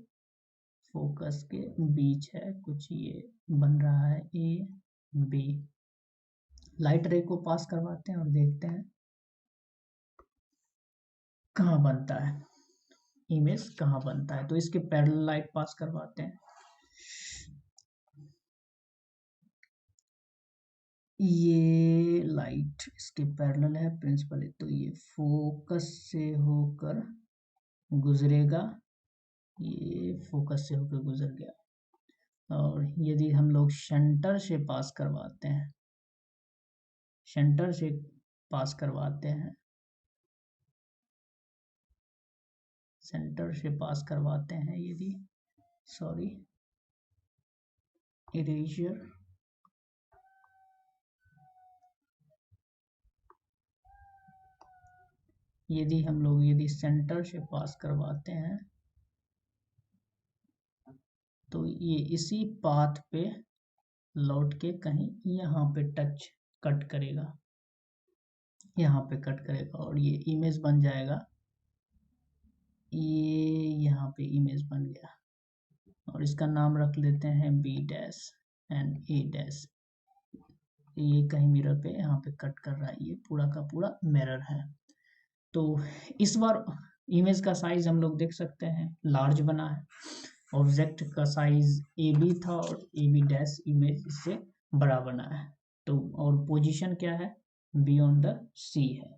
फोकस के बीच है, कुछ ये बन रहा है ए बी। लाइट रे को पास करवाते हैं और देखते हैं कहाँ बनता है, इमेज कहाँ बनता है। तो इसके पैरेलल लाइट पास करवाते हैं। ये लाइट इसके पैरेलल है प्रिंसिपल, तो ये फोकस से होकर गुजरेगा, ये फोकस से होकर गुजर गया। और यदि हम लोग सेंटर से पास करवाते हैं, सेंटर से पास करवाते हैं, सेंटर से पास करवाते हैं यदि, सॉरी इरेजर, यदि हम लोग यदि सेंटर से पास करवाते हैं तो ये इसी पाथ पे लौट के कहीं यहाँ पे टच कट करेगा, यहाँ पे कट करेगा और ये इमेज बन जाएगा, ये यहाँ पे इमेज बन गया। और इसका नाम रख लेते हैं B dash and A dash. ये कहीं मिरर पे यहाँ पे कट कर रहा है, ये पूरा का पूरा मिरर है। तो इस बार इमेज का साइज हम लोग देख सकते हैं लार्ज बना है, ऑब्जेक्ट का साइज ए बी था और ए बी डैश इमेज इससे बड़ा बना है। तो और पोजीशन क्या है, बियॉन्ड द सी है।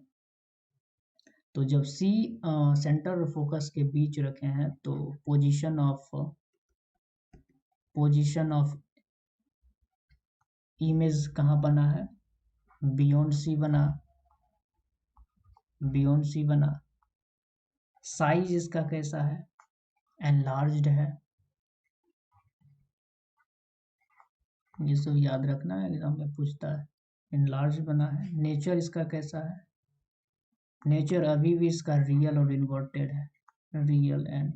तो जब सी सेंटर और फोकस के बीच रखे हैं तो पोजीशन ऑफ इमेज कहाँ बना है, बियॉन्ड सी बना, बियॉन्ड सी बना। साइज इसका कैसा है, एनलार्ज्ड है, ये सब याद रखना है, एग्जाम में पूछता है। एनलार्ज बना है। नेचर इसका कैसा है, नेचर अभी भी इसका रियल और इन्वर्टेड है, रियल एंड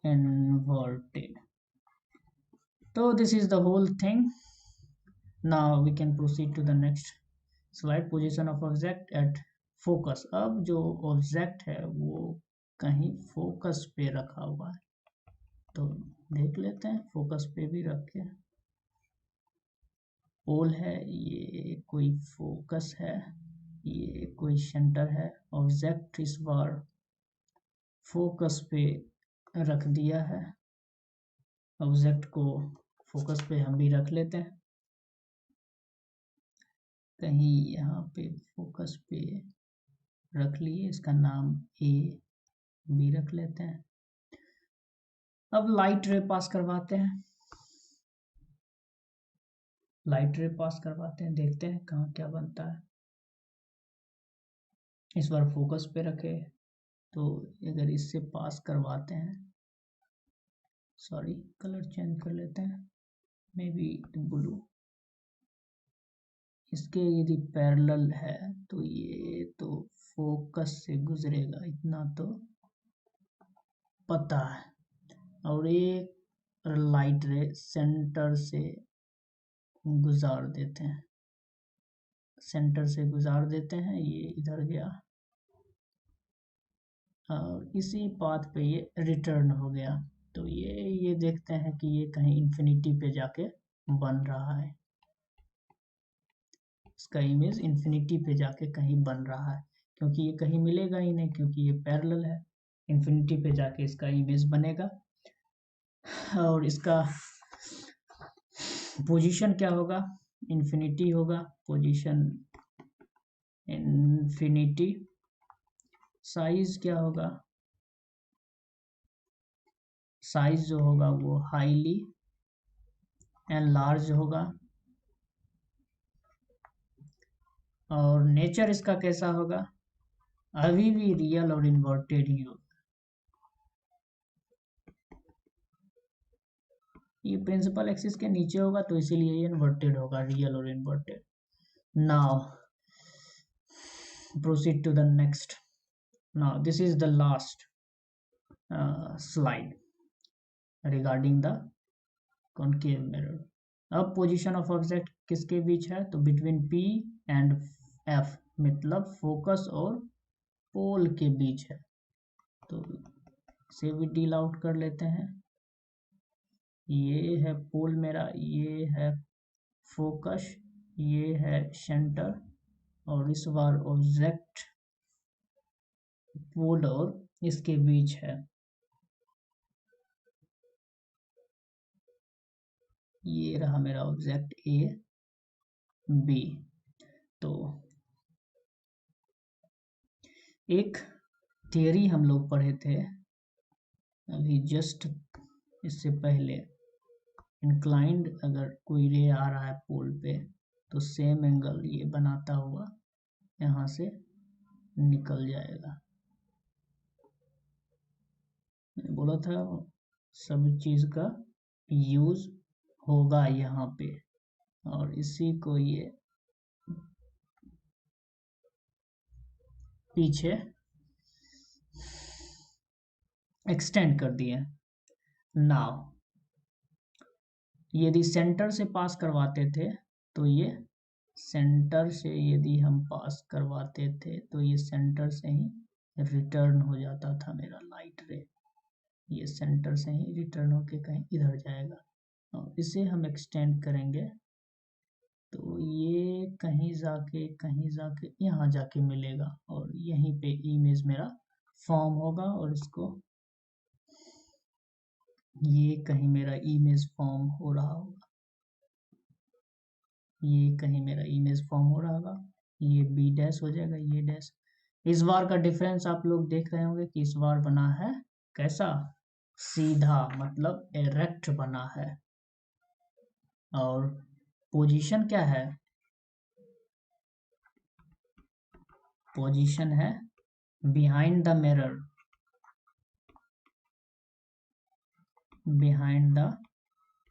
इन्वर्टेड। तो this is the whole thing. Now we can proceed to the next slide, position of object at focus. अब जो ऑब्जेक्ट है वो कहीं फोकस पे रखा हुआ है, तो देख लेते हैं फोकस पे भी रख के। पोल है, ये कोई फोकस है, ये कोई सेंटर है। ऑब्जेक्ट इस बार फोकस पे रख दिया है, ऑब्जेक्ट को फोकस पे हम भी रख लेते हैं, कहीं यहाँ पे फोकस पे रख लिए, इसका नाम ए बी रख लेते हैं। अब लाइट रे पास करवाते हैं, लाइट रे पास करवाते हैं, देखते हैं कहाँ क्या बनता है। इस बार फोकस पे रखे तो अगर इससे पास करवाते हैं, सॉरी कलर चेंज कर लेते हैं, मे बी ब्लू, इसके यदि पैरेलल है तो ये तो फोकस से गुजरेगा, इतना तो पता है। और एक लाइट रे सेंटर से गुजार देते हैं, सेंटर से गुजार देते हैं, ये इधर गया और इसी पाथ पे ये रिटर्न हो गया। तो ये देखते हैं कि ये कहीं इंफिनिटी पे जाके बन रहा है, इसका इमेज इंफिनिटी पे जाके कहीं बन रहा है, क्योंकि ये कहीं मिलेगा ही नहीं, क्योंकि ये पैरेलल है। इंफिनिटी पे जाके इसका इमेज बनेगा और इसका पोजीशन क्या होगा, इंफिनिटी होगा, पोजीशन इंफिनिटी। साइज क्या होगा, साइज जो होगा वो हाईली एनलार्ज होगा। और नेचर इसका कैसा होगा, अभी भी रियल और इन्वर्टेड ही होगा। ये प्रिंसिपल एक्सिस के नीचे होगा तो इसीलिए ये इन्वर्टेड होगा, रियल और inverted. Now proceed to the next. Now this is the last slide regarding the concave mirror. अब पोजीशन ऑफ ऑब्जेक्ट किसके बीच है, तो बिटवीन P एंड F, मतलब फोकस और पोल के बीच है। तो इसे भी डील आउट कर लेते हैं, ये है पोल मेरा, ये है फोकस, ये है सेंटर, और इस बार ऑब्जेक्ट पोल और इसके बीच है। ये रहा मेरा ऑब्जेक्ट ए बी। तो एक थियरी हम लोग पढ़े थे अभी जस्ट इससे पहले, इंक्लाइंड अगर कोई रे आ रहा है पोल पे तो सेम एंगल ये बनाता हुआ यहाँ से निकल जाएगा। मैंने बोला था सब चीज का यूज होगा यहाँ पे, और इसी को ये पीछे एक्सटेंड कर दिए। नाउ यदि सेंटर से पास करवाते थे तो ये सेंटर से यदि हम पास करवाते थे तो ये सेंटर से ही रिटर्न हो जाता था मेरा लाइट रे, ये सेंटर से ही रिटर्न होके कहीं इधर जाएगा। और इसे हम एक्सटेंड करेंगे तो ये कहीं जाके यहाँ जाके मिलेगा, और यहीं पे इमेज मेरा फॉर्म होगा, और इसको ये कहीं मेरा इमेज फॉर्म हो रहा होगा, ये कहीं मेरा इमेज फॉर्म हो रहा होगा, ये बी डैश हो जाएगा, ये डैश। इस बार का डिफरेंस आप लोग देख रहे होंगे कि इस बार बना है कैसा, सीधा, मतलब एरेक्ट बना है। और पोजीशन क्या है, पोजीशन है behind the mirror, behind the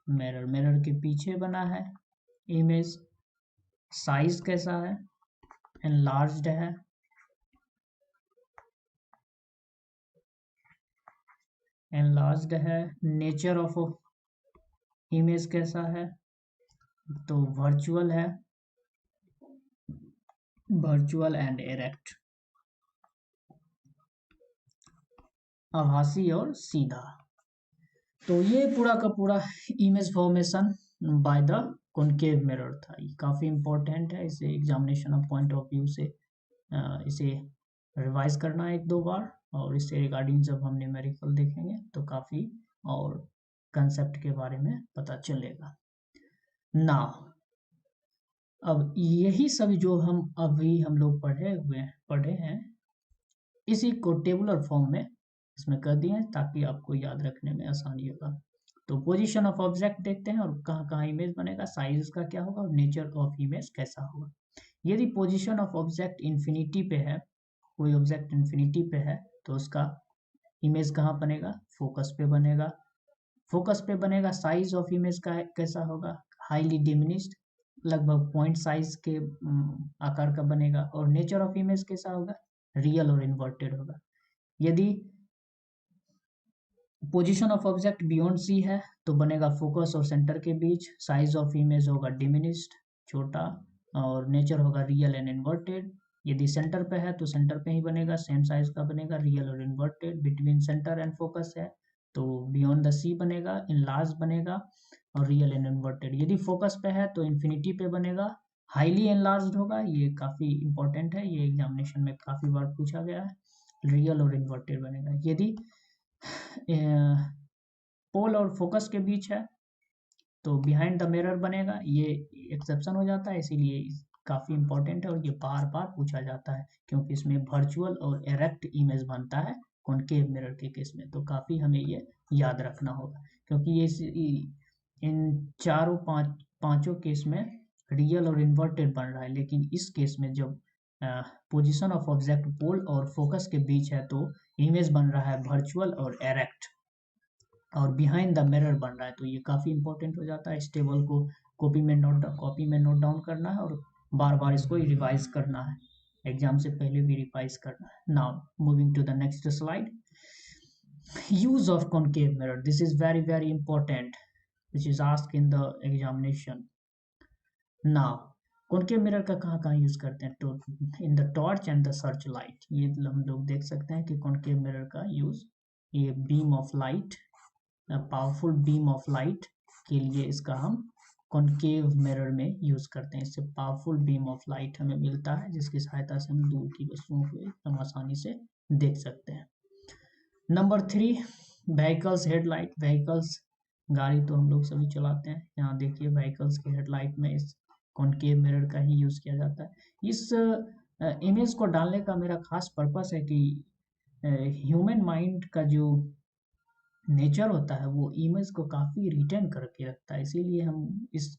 mirror, mirror के पीछे बना है इमेज। साइज कैसा है, एनलार्ज्ड है, एनलार्ज्ड है। नेचर ऑफ इमेज कैसा है, तो वर्चुअल है, वर्चुअल एंड एरेक्ट, आभासी और सीधा। तो ये पूरा का पूरा image formation by the concave mirror था। ये काफ़ी इम्पोर्टेंट है, इसे examination of point of view से इसे रिवाइज करना है एक दो बार, और इससे रिगार्डिंग जब हम न्यूमेरिकल देखेंगे तो काफ़ी और कंसेप्ट के बारे में पता चलेगा। नाउ अब यही सब जो हम अभी हम लोग पढ़े हैं इसी को टेबुलर फॉर्म में इसमें कर दिए हैं ताकि आपको याद रखने में आसानी होगा। तो पोजीशन ऑफ ऑब्जेक्ट देखते हैं और कहाँ कहाँ इमेज बनेगा, साइज उसका क्या होगा, और नेचर ऑफ इमेज कैसा होगा। यदि पोजीशन ऑफ ऑब्जेक्ट इंफिनिटी पे है, कोई ऑब्जेक्ट इंफिनिटी पे है, तो उसका इमेज कहाँ बनेगा, फोकस पे बनेगा। फोकस पे बनेगा, साइज ऑफ इमेज का कैसा होगा, हाईली डिमिनिश्ड, लगभग पॉइंट साइज के आकार का बनेगा। और नेचर ऑफ इमेज कैसा होगा, रियल और इन्वर्टेड होगा। यदि position of object beyond C है तो बनेगा फोकस और सेंटर के बीच, साइज ऑफ इमेज होगा डिमिनिश्ड, छोटा, और नेचर होगा रियल एंड इन्वर्टेड। यदि सेंटर पे है तो सेंटर पे ही बनेगा, सेम साइज का बनेगा, रियल और inverted. Between centre and focus है तो बियॉन्ड द सी बनेगा, इनलार्ज बनेगा, और रियल एंड इन्वर्टेड। यदि फोकस पे है तो इन्फिनिटी पे बनेगा, हाईली एनलार्ज्ड होगा, ये काफी इंपॉर्टेंट है, ये एग्जामिनेशन में काफी बार पूछा गया है, रियल और इन्वर्टेड बनेगा। यदि पोल और फोकस के बीच है तो बिहाइंड द मिरर बनेगा, ये एक्सेप्शन हो जाता है, इसीलिए काफी इंपॉर्टेंट है और ये बार बार पूछा जाता है क्योंकि इसमें वर्चुअल और एरेक्ट इमेज बनता है कॉनकेव मिरर के केस में। तो काफी हमें ये याद रखना होगा क्योंकि ये इन चारों पांचों केस में रियल और इन्वर्टेड बन रहा है, लेकिन इस केस में जब पोजीशन ऑफ ऑब्जेक्ट पोल और फोकस के बीच है तो इमेज बन रहा है वर्चुअल और एरेक्ट, और बिहाइंड द मिरर बन रहा है। तो ये काफी इंपॉर्टेंट हो जाता है, इस टेबल को कॉपी में नोट डाउन करना है और बार बार इसको रिवाइज करना है, एग्जाम से पहले भी रिवाइज करना है। Now moving to the next slide, use of concave mirror, this is very important, which is asked in the examination. Now concave mirror का कहाँ यूज करते हैं, तो in the torch and the search light, ये हम लोग देख सकते हैं कि कॉनकेव मिरर का यूज, ये beam of light, powerful beam of light के लिए इसका हम कॉनकेव मिरर में यूज करते हैं। इससे पावरफुल बीम ऑफ लाइट हमें मिलता है जिसकी सहायता से हम दूर की वस्तुओं को हम आसानी से देख सकते हैं। Number 3, vehicles headlight. व्हीकल्स, गाड़ी तो हम लोग सभी चलाते हैं, यहाँ देखिए व्हीकल्स के हेडलाइट में इस कॉनकेव मिरर का ही यूज किया जाता है। इस इमेज को डालने का मेरा खास पर्पस है कि ह्यूमन माइंड का जो नेचर होता है वो इमेज को काफ़ी रिटेन करके रखता है, इसीलिए हम इस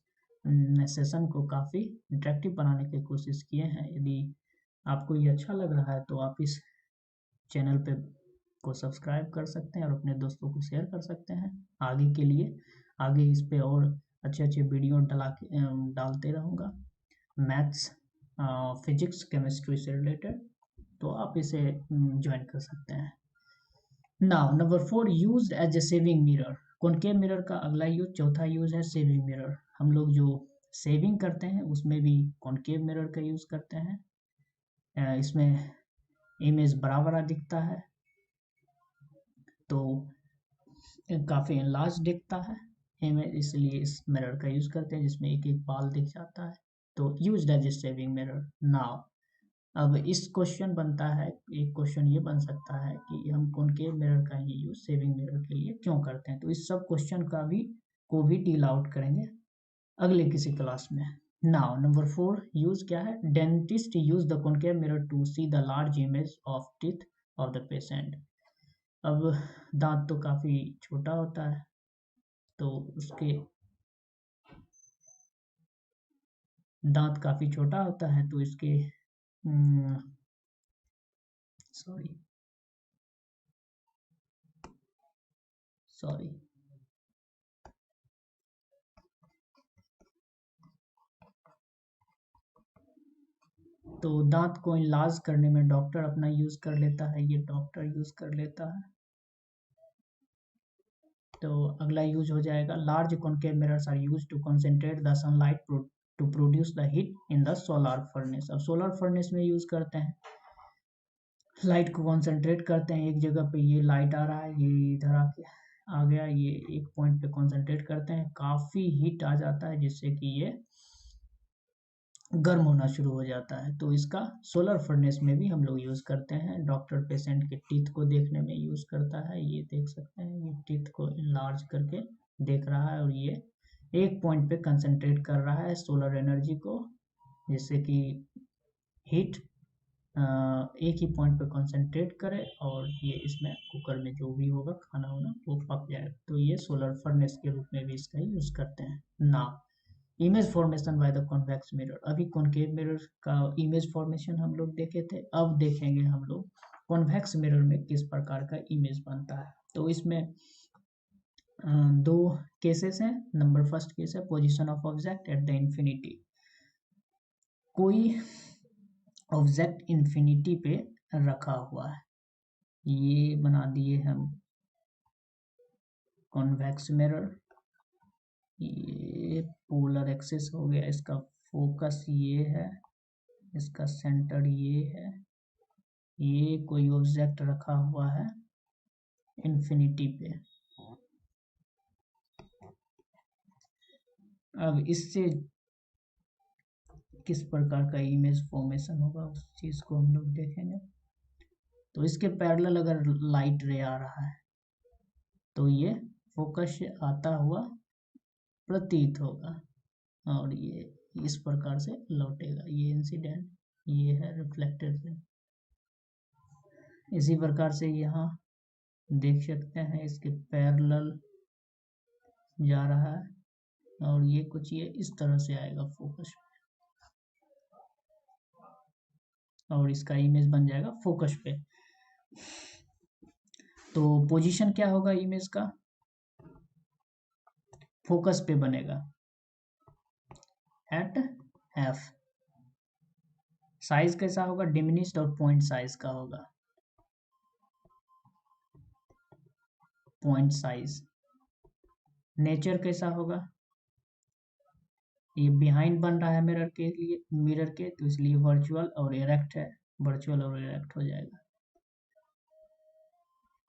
सेशन को काफ़ी इंटरेक्टिव बनाने की कोशिश किए हैं। यदि आपको ये अच्छा लग रहा है तो आप इस चैनल पे को सब्सक्राइब कर सकते हैं और अपने दोस्तों को शेयर कर सकते हैं आगे के लिए। आगे इस पे और अच्छे वीडियो डालते रहूँगा, मैथ्स, फिजिक्स, केमिस्ट्री से रिलेटेड, तो आप इसे ज्वाइन कर सकते हैं। Now number 4, used as a shaving mirror. Concave mirror का अगला यूज, चौथा यूज है सेविंग मिरर। हम लोग जो सेविंग करते हैं उसमें भी कॉनकेव मिरर का यूज करते हैं। इसमें इमेज बड़ा बड़ा दिखता है तो काफ़ी एनलार्ज दिखता है इमेज, इसलिए इस मिरर का यूज करते हैं जिसमें एक एक बाल दिख जाता है, तो used as a shaving mirror. Now अब इस क्वेश्चन बनता है, एक क्वेश्चन ये बन सकता है कि हम कॉनकेव मिरर का ही यूज सेविंग मिरर के लिए क्यों करते हैं, तो इस सब क्वेश्चन को भी डील आउट करेंगे अगले किसी क्लास में। नाउ नंबर 4 यूज क्या है, dentist use the concave mirror to see the large image of teeth of the patient. अब दांत तो काफी छोटा होता है तो उसके दांत काफी छोटा होता है तो इसके सॉरी तो दांत को इलाज करने में डॉक्टर अपना यूज कर लेता है, ये डॉक्टर यूज कर लेता है। तो अगला यूज हो जाएगा, large concave mirrors are used to concentrate the sunlight to produce the heat in the solar furnace. अब सोलर फर्नेस में यूज करते हैं, लाइट को कंसंट्रेट करते हैं एक जगह पे, ये लाइट आ रहा है, ये इधर आ गया, ये एक पॉइंट पे कंसंट्रेट करते हैं, काफी हीट आ जाता है जिससे कि ये गर्म होना शुरू हो जाता है। तो इसका सोलर फर्नेस में भी हम लोग यूज करते हैं। डॉक्टर पेशेंट के टीथ को देखने में यूज करता है, ये देख सकते हैं, ये टीथ को इनलार्ज करके देख रहा है और ये एक पॉइंट पे कंसंट्रेट कर रहा है सोलर एनर्जी को, जिससे कि हीट एक ही पॉइंट पे कंसंट्रेट करे और ये इसमें कुकर में जो भी होगा खाना वाना वो पक जाए। तो ये सोलर फर्नेस के रूप में भी इसका यूज करते हैं। ना image formation by the convex mirror, अभी कॉनकेव मिरर का इमेज फॉर्मेशन हम लोग देखे थे, अब देखेंगे हम लोग कॉन्वेक्स मिरर में किस प्रकार का इमेज बनता है। तो इसमें दो केसेस हैं। नंबर फर्स्ट केस है position of object at the infinity. कोई ऑब्जेक्ट इंफिनिटी पे रखा हुआ है, ये बना दिए हम कॉन्वेक्स मिरर। ये पोलर एक्सिस हो गया, इसका फोकस ये है, इसका सेंटर ये है। ये कोई ऑब्जेक्ट रखा हुआ है इंफिनिटी पे। अब इससे किस प्रकार का इमेज फॉर्मेशन होगा उस चीज को हम लोग देखेंगे। तो इसके पैरेलल अगर लाइट रे आ रहा है तो ये फोकस से आता हुआ प्रतीत होगा और ये इस प्रकार से लौटेगा। ये इंसिडेंट, ये है रिफ्लेक्टेड रे। इसी प्रकार से यहाँ देख सकते हैं इसके पैरेलल जा रहा है और ये कुछ ये इस तरह से आएगा फोकस और इसका इमेज बन जाएगा फोकस पे। तो पोजीशन क्या होगा इमेज का, फोकस पे बनेगा एट एफ। साइज कैसा होगा, डिमिनिश्ड और पॉइंट साइज का होगा। पॉइंट साइज नेचर कैसा होगा, ये बिहाइंड बन रहा है मिरर के लिए, मिरर के, तो इसलिए वर्चुअल और इरेक्ट है, वर्चुअल और इरेक्ट हो जाएगा,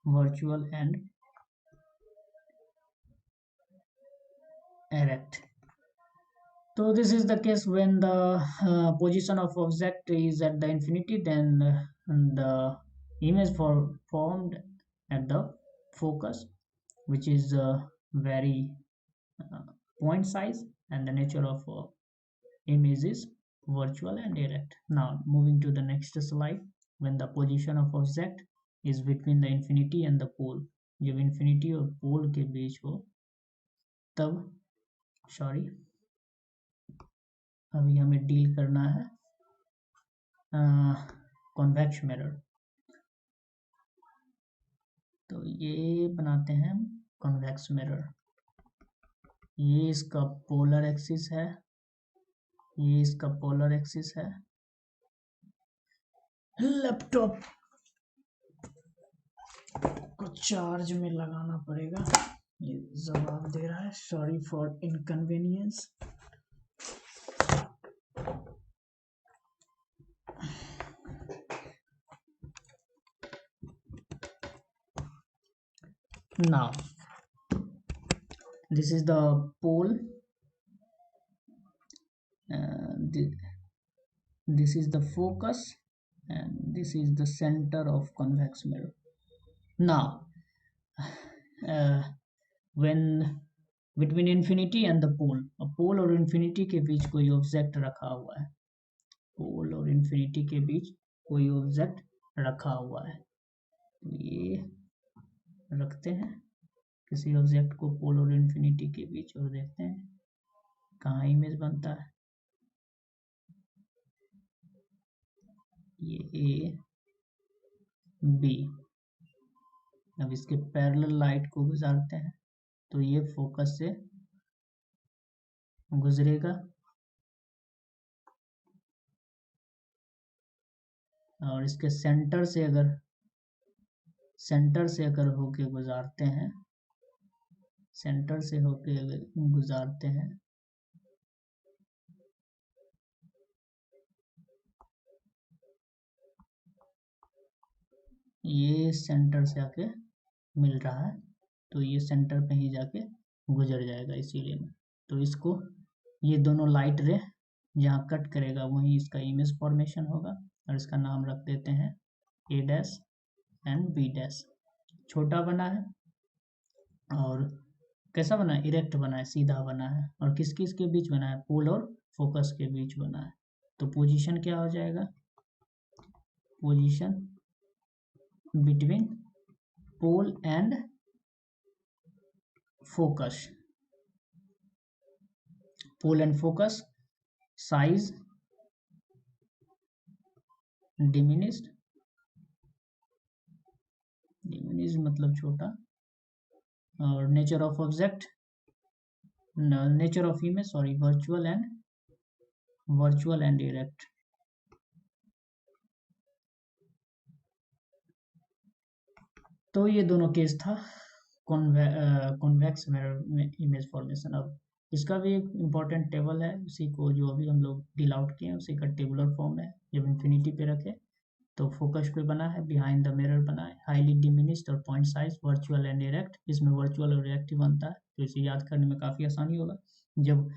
virtual and erect. So this is the case when the position of object is at the infinity, then the image formed at the focus, which is very point size, and the nature of image is virtual and erect. Now moving to the next slide, when the position of object is between the infinity and the pole, जब infinity और pole के बीच हो तब अभी हमें deal करना है convex mirror. तो ये बनाते हैं कॉन्वेक्स मिरर। ये इसका पोलर एक्सिस है, ये इसका पोलर एक्सिस है। लैपटॉप को चार्ज में लगाना पड़ेगा, ये जवाब दे रहा है, sorry for inconvenience. Now this is the pole, this is the focus, and this is the center of convex mirror. Now when between infinity and the pole, पोल और इन्फिनिटी के बीच कोई ऑब्जेक्ट रखा हुआ है, पोल और इन्फिनिटी के बीच कोई ऑब्जेक्ट रखा हुआ है, तो ये रखते हैं किसी ऑब्जेक्ट को पोल और इन्फिनिटी के बीच और देखते हैं कहाँ इमेज बनता है। ये ए बी, अब इसके पैरेलल लाइट को गुजारते हैं तो ये फोकस से गुजरेगा और इसके सेंटर से अगर होके गुजारते हैं, सेंटर से होके अगर गुजारते हैं ये सेंटर से आके मिल रहा है तो ये सेंटर पे ही जाके गुजर जाएगा इसीलिए में। तो इसको ये दोनों लाइट रे जहाँ कट करेगा वहीं इसका इमेज फॉर्मेशन होगा और इसका नाम रख देते हैं ए डैश एंड बी डैश। छोटा बना है और कैसा बना है, इरेक्ट बना है, सीधा बना है, और किस किस के बीच बना है, पोल और फोकस के बीच बना है। तो पोजीशन क्या हो जाएगा, position between pole and focus, pole and focus, size diminished diminish मतलब छोटा, और nature of object, nature of image sorry, virtual and erect. तो ये दोनों केस था कॉन्वेक्स मिरर इमेज फॉर्मेशन। अब इसका भी एक इम्पॉर्टेंट टेबल है, उसी को जो अभी हम लोग डील आउट किए हैं उसी का टेबुलर फॉर्म है। जब इन्फिनिटी पे रखे तो फोकस पे बना है, बिहाइंड द मिरर बना है, हाईली डिमिनिश्ड और point size, virtual and erect. इसमें वर्चुअल और इरेक्ट ही बनता है, तो इसे याद करने में काफ़ी आसानी होगा। जब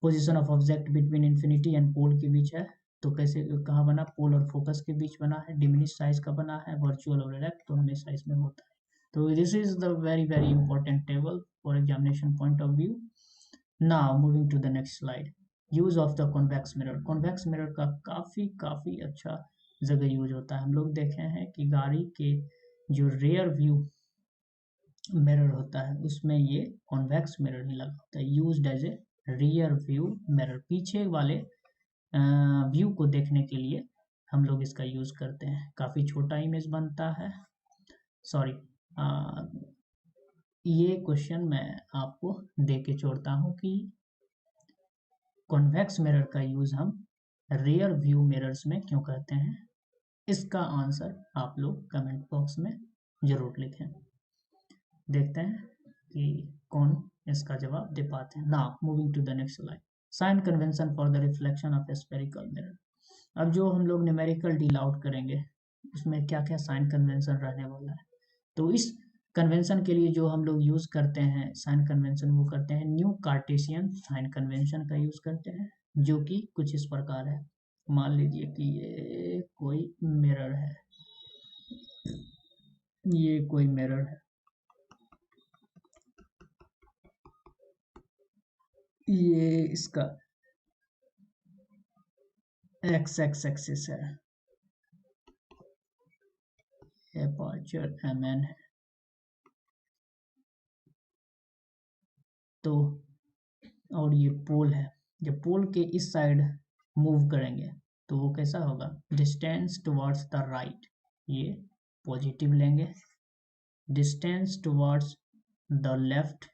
position of object between infinity and pole के बीच है तो कैसे कहाँ बना, पोल और फोकस के बीच बना है, डिमिनिश साइज का बना है, वर्चुअल और इरेक्ट तो हमेशा इसमें होता है। तो this is the very very important table for examination point of view. Now moving to the next slide, use of the convex mirror. Convex mirror का काफ़ी अच्छा जगह यूज होता है। हम लोग देखे हैं कि गाड़ी के जो रेयर व्यू मिरर होता है उसमें ये कॉन्वेक्स मिरर ही लगा होता है, used as a rear view mirror. पीछे वाले व्यू को देखने के लिए हम लोग इसका यूज करते हैं। काफ़ी छोटा इमेज बनता है। सॉरी, ये क्वेश्चन मैं आपको दे के छोड़ता हूँ कि कॉन्वेक्स मिरर का यूज हम रियर व्यू मिरर्स में क्यों करते हैं। इसका आंसर आप लोग कमेंट बॉक्स में जरूर लिखें। देखते हैं कि कौन इसका जवाब दे पाते हैं। Now moving to the next slide, sign convention for the reflection of a spherical mirror. अब जो हम लोग न्यूमेरिकल डील आउट करेंगे उसमें क्या क्या साइन कन्वेंशन रहने वाला है। तो इस कन्वेंशन के लिए जो हम लोग यूज करते हैं साइन कन्वेंशन, वो करते हैं न्यू कार्टेशियन साइन कन्वेंशन का यूज करते हैं, जो कि कुछ इस प्रकार है। मान लीजिए कि ये कोई मिरर है, ये कोई मिरर है, ये इसका एक्स एक्सिस है, एपर्चर mn है। तो और ये पोल है, जब पोल के इस साइड मूव करेंगे तो वो कैसा होगा, डिस्टेंस टुवर्ड्स द राइट ये पॉजिटिव लेंगे, डिस्टेंस टुवर्ड्स द लेफ्ट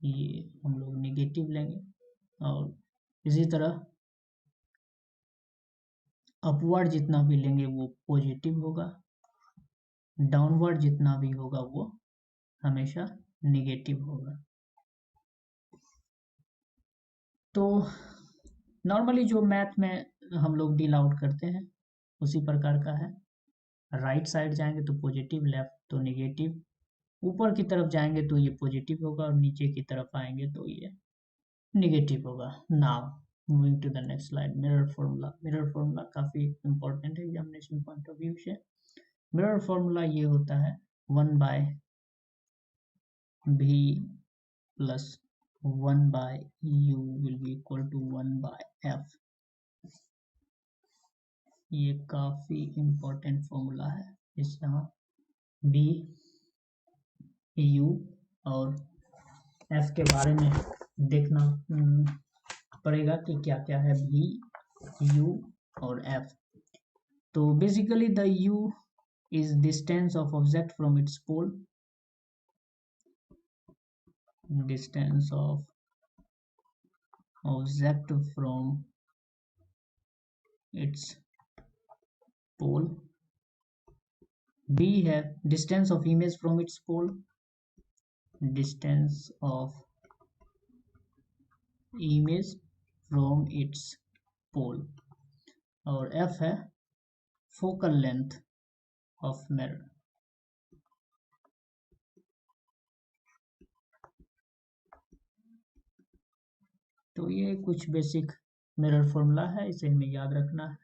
ये हम लोग नेगेटिव लेंगे, और इसी तरह अपवर्ड जितना भी लेंगे वो पॉजिटिव होगा, डाउनवर्ड जितना भी होगा वो हमेशा नेगेटिव होगा। तो नॉर्मली जो मैथ में हम लोग डील आउट करते हैं उसी प्रकार का है। राइट साइड जाएंगे तो पॉजिटिव, लेफ्ट तो नेगेटिव, ऊपर की तरफ जाएंगे तो ये पॉजिटिव होगा और नीचे की तरफ आएंगे तो ये नेगेटिव होगा। Now moving to the next slide, mirror formula. Mirror formula काफी इंपॉर्टेंट है एग्जामिनेशन पॉइंट ऑफ व्यू से। मिरर फॉर्मूला ये होता है 1/v plus 1/u will be equal to 1/f। ये काफी इंपॉर्टेंट फॉर्मूला है, इससे हम b, u और f के बारे में देखना पड़ेगा कि क्या क्या है b, u और f। तो basically the u is distance of object from its pole, distance of object from its pole। b है distance of image from its pole, distance of image from its pole, और f है focal length of mirror। तो ये कुछ basic mirror formula है, इसे हमें याद रखना है।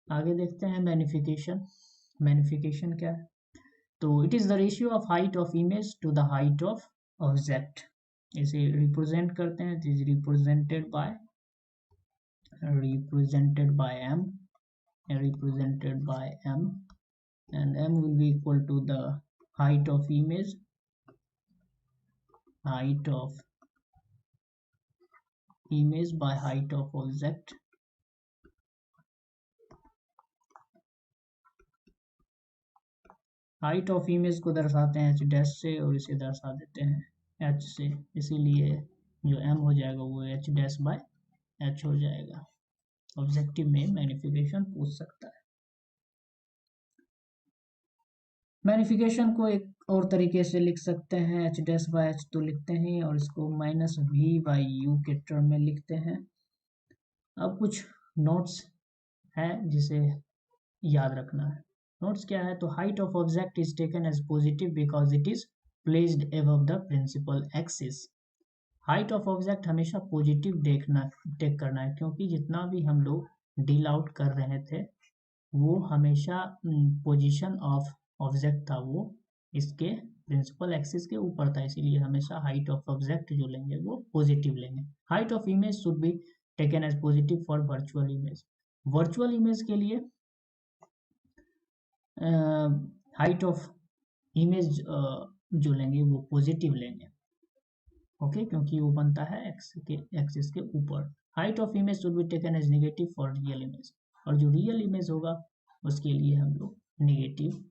आगे देखते हैं मैग्निफिकेशन। मैग्निफिकेशन क्या है, तो it is the ratio of height of image to the height of object. इसे रिप्रेजेंट करते हैं, it is represented by m, represented by m, and m will be equal to the height of image, by height of object, height of image को दर्शाते हैं h dash से और इसे दर्शा देते हैं h से, इसीलिए जो m हो जाएगा वो h डैश बाय h हो जाएगा। ऑब्जेक्टिव में मैग्निफिकेशन पूछ सकता है। मैग्निफिकेशन को एक और तरीके से लिख सकते हैं, h डैश बाय h तो लिखते हैं और इसको माइनस v बाई u के टर्म में लिखते हैं। अब कुछ नोट्स है जिसे याद रखना है। नोट्स क्या है, तो height of object is taken as positive because it is placed above the principal axis. Height of object हमेशा पॉजिटिव टेक करना है, क्योंकि जितना भी हम लोग डील आउट कर रहे थे वो हमेशा पोजीशन ऑफ ऑब्जेक्ट था, वो इसके प्रिंसिपल एक्सिस के ऊपर था, इसीलिए हमेशा हाइट ऑफ ऑब्जेक्ट जो लेंगे वो पॉजिटिव लेंगे। Height of image should be taken as positive for virtual image. Virtual image के लिए हाइट ऑफ इमेज जो लेंगे वो पॉजिटिव लेंगे, ओके, क्योंकि वो बनता है एक्सिस के ऊपर। Height of image should be taken as negative for real image, और जो रियल इमेज होगा उसके लिए हम लोग नेगेटिव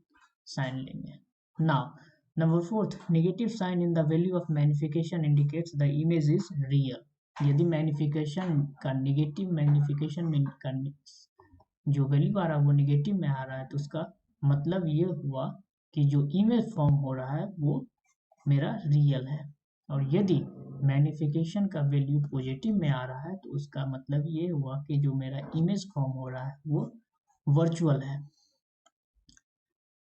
साइन लेंगे। Now number 4, negative sign in the value of magnification indicates the image is real. यदि मैग्निफिकेशन का नेगेटिव मैग्निफिकेशन में जो वैल्यू आ रहा है वो नेगेटिव में आ रहा है, तो उसका मतलब ये हुआ कि जो इमेज फॉर्म हो रहा है वो मेरा रियल है। और यदि मैग्निफिकेशन का वैल्यू पॉजिटिव में आ रहा है तो उसका मतलब ये हुआ कि जो मेरा इमेज फॉर्म हो रहा है वो वर्चुअल है।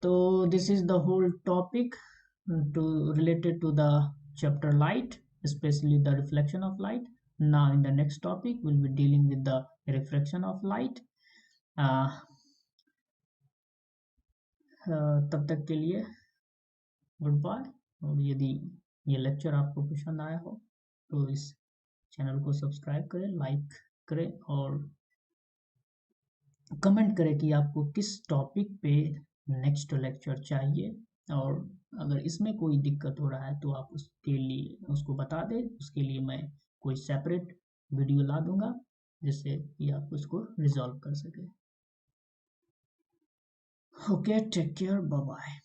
तो this is the whole topic to related to the chapter light, especially the reflection of light. Now in the next topic we'll be dealing with the refraction of light. तब तक के लिए गुड बाय। और यदि ये lecture आपको पसंद आया हो तो इस चैनल को सब्सक्राइब करें, लाइक करें और कमेंट करें कि आपको किस टॉपिक पे नेक्स्ट लेक्चर चाहिए। और अगर इसमें कोई दिक्कत हो रहा है तो आप उसके लिए उसको बता दें, उसके लिए मैं कोई सेपरेट वीडियो ला दूंगा जिससे कि आप उसको रिजॉल्व कर सकें। Okay, take care, bye bye.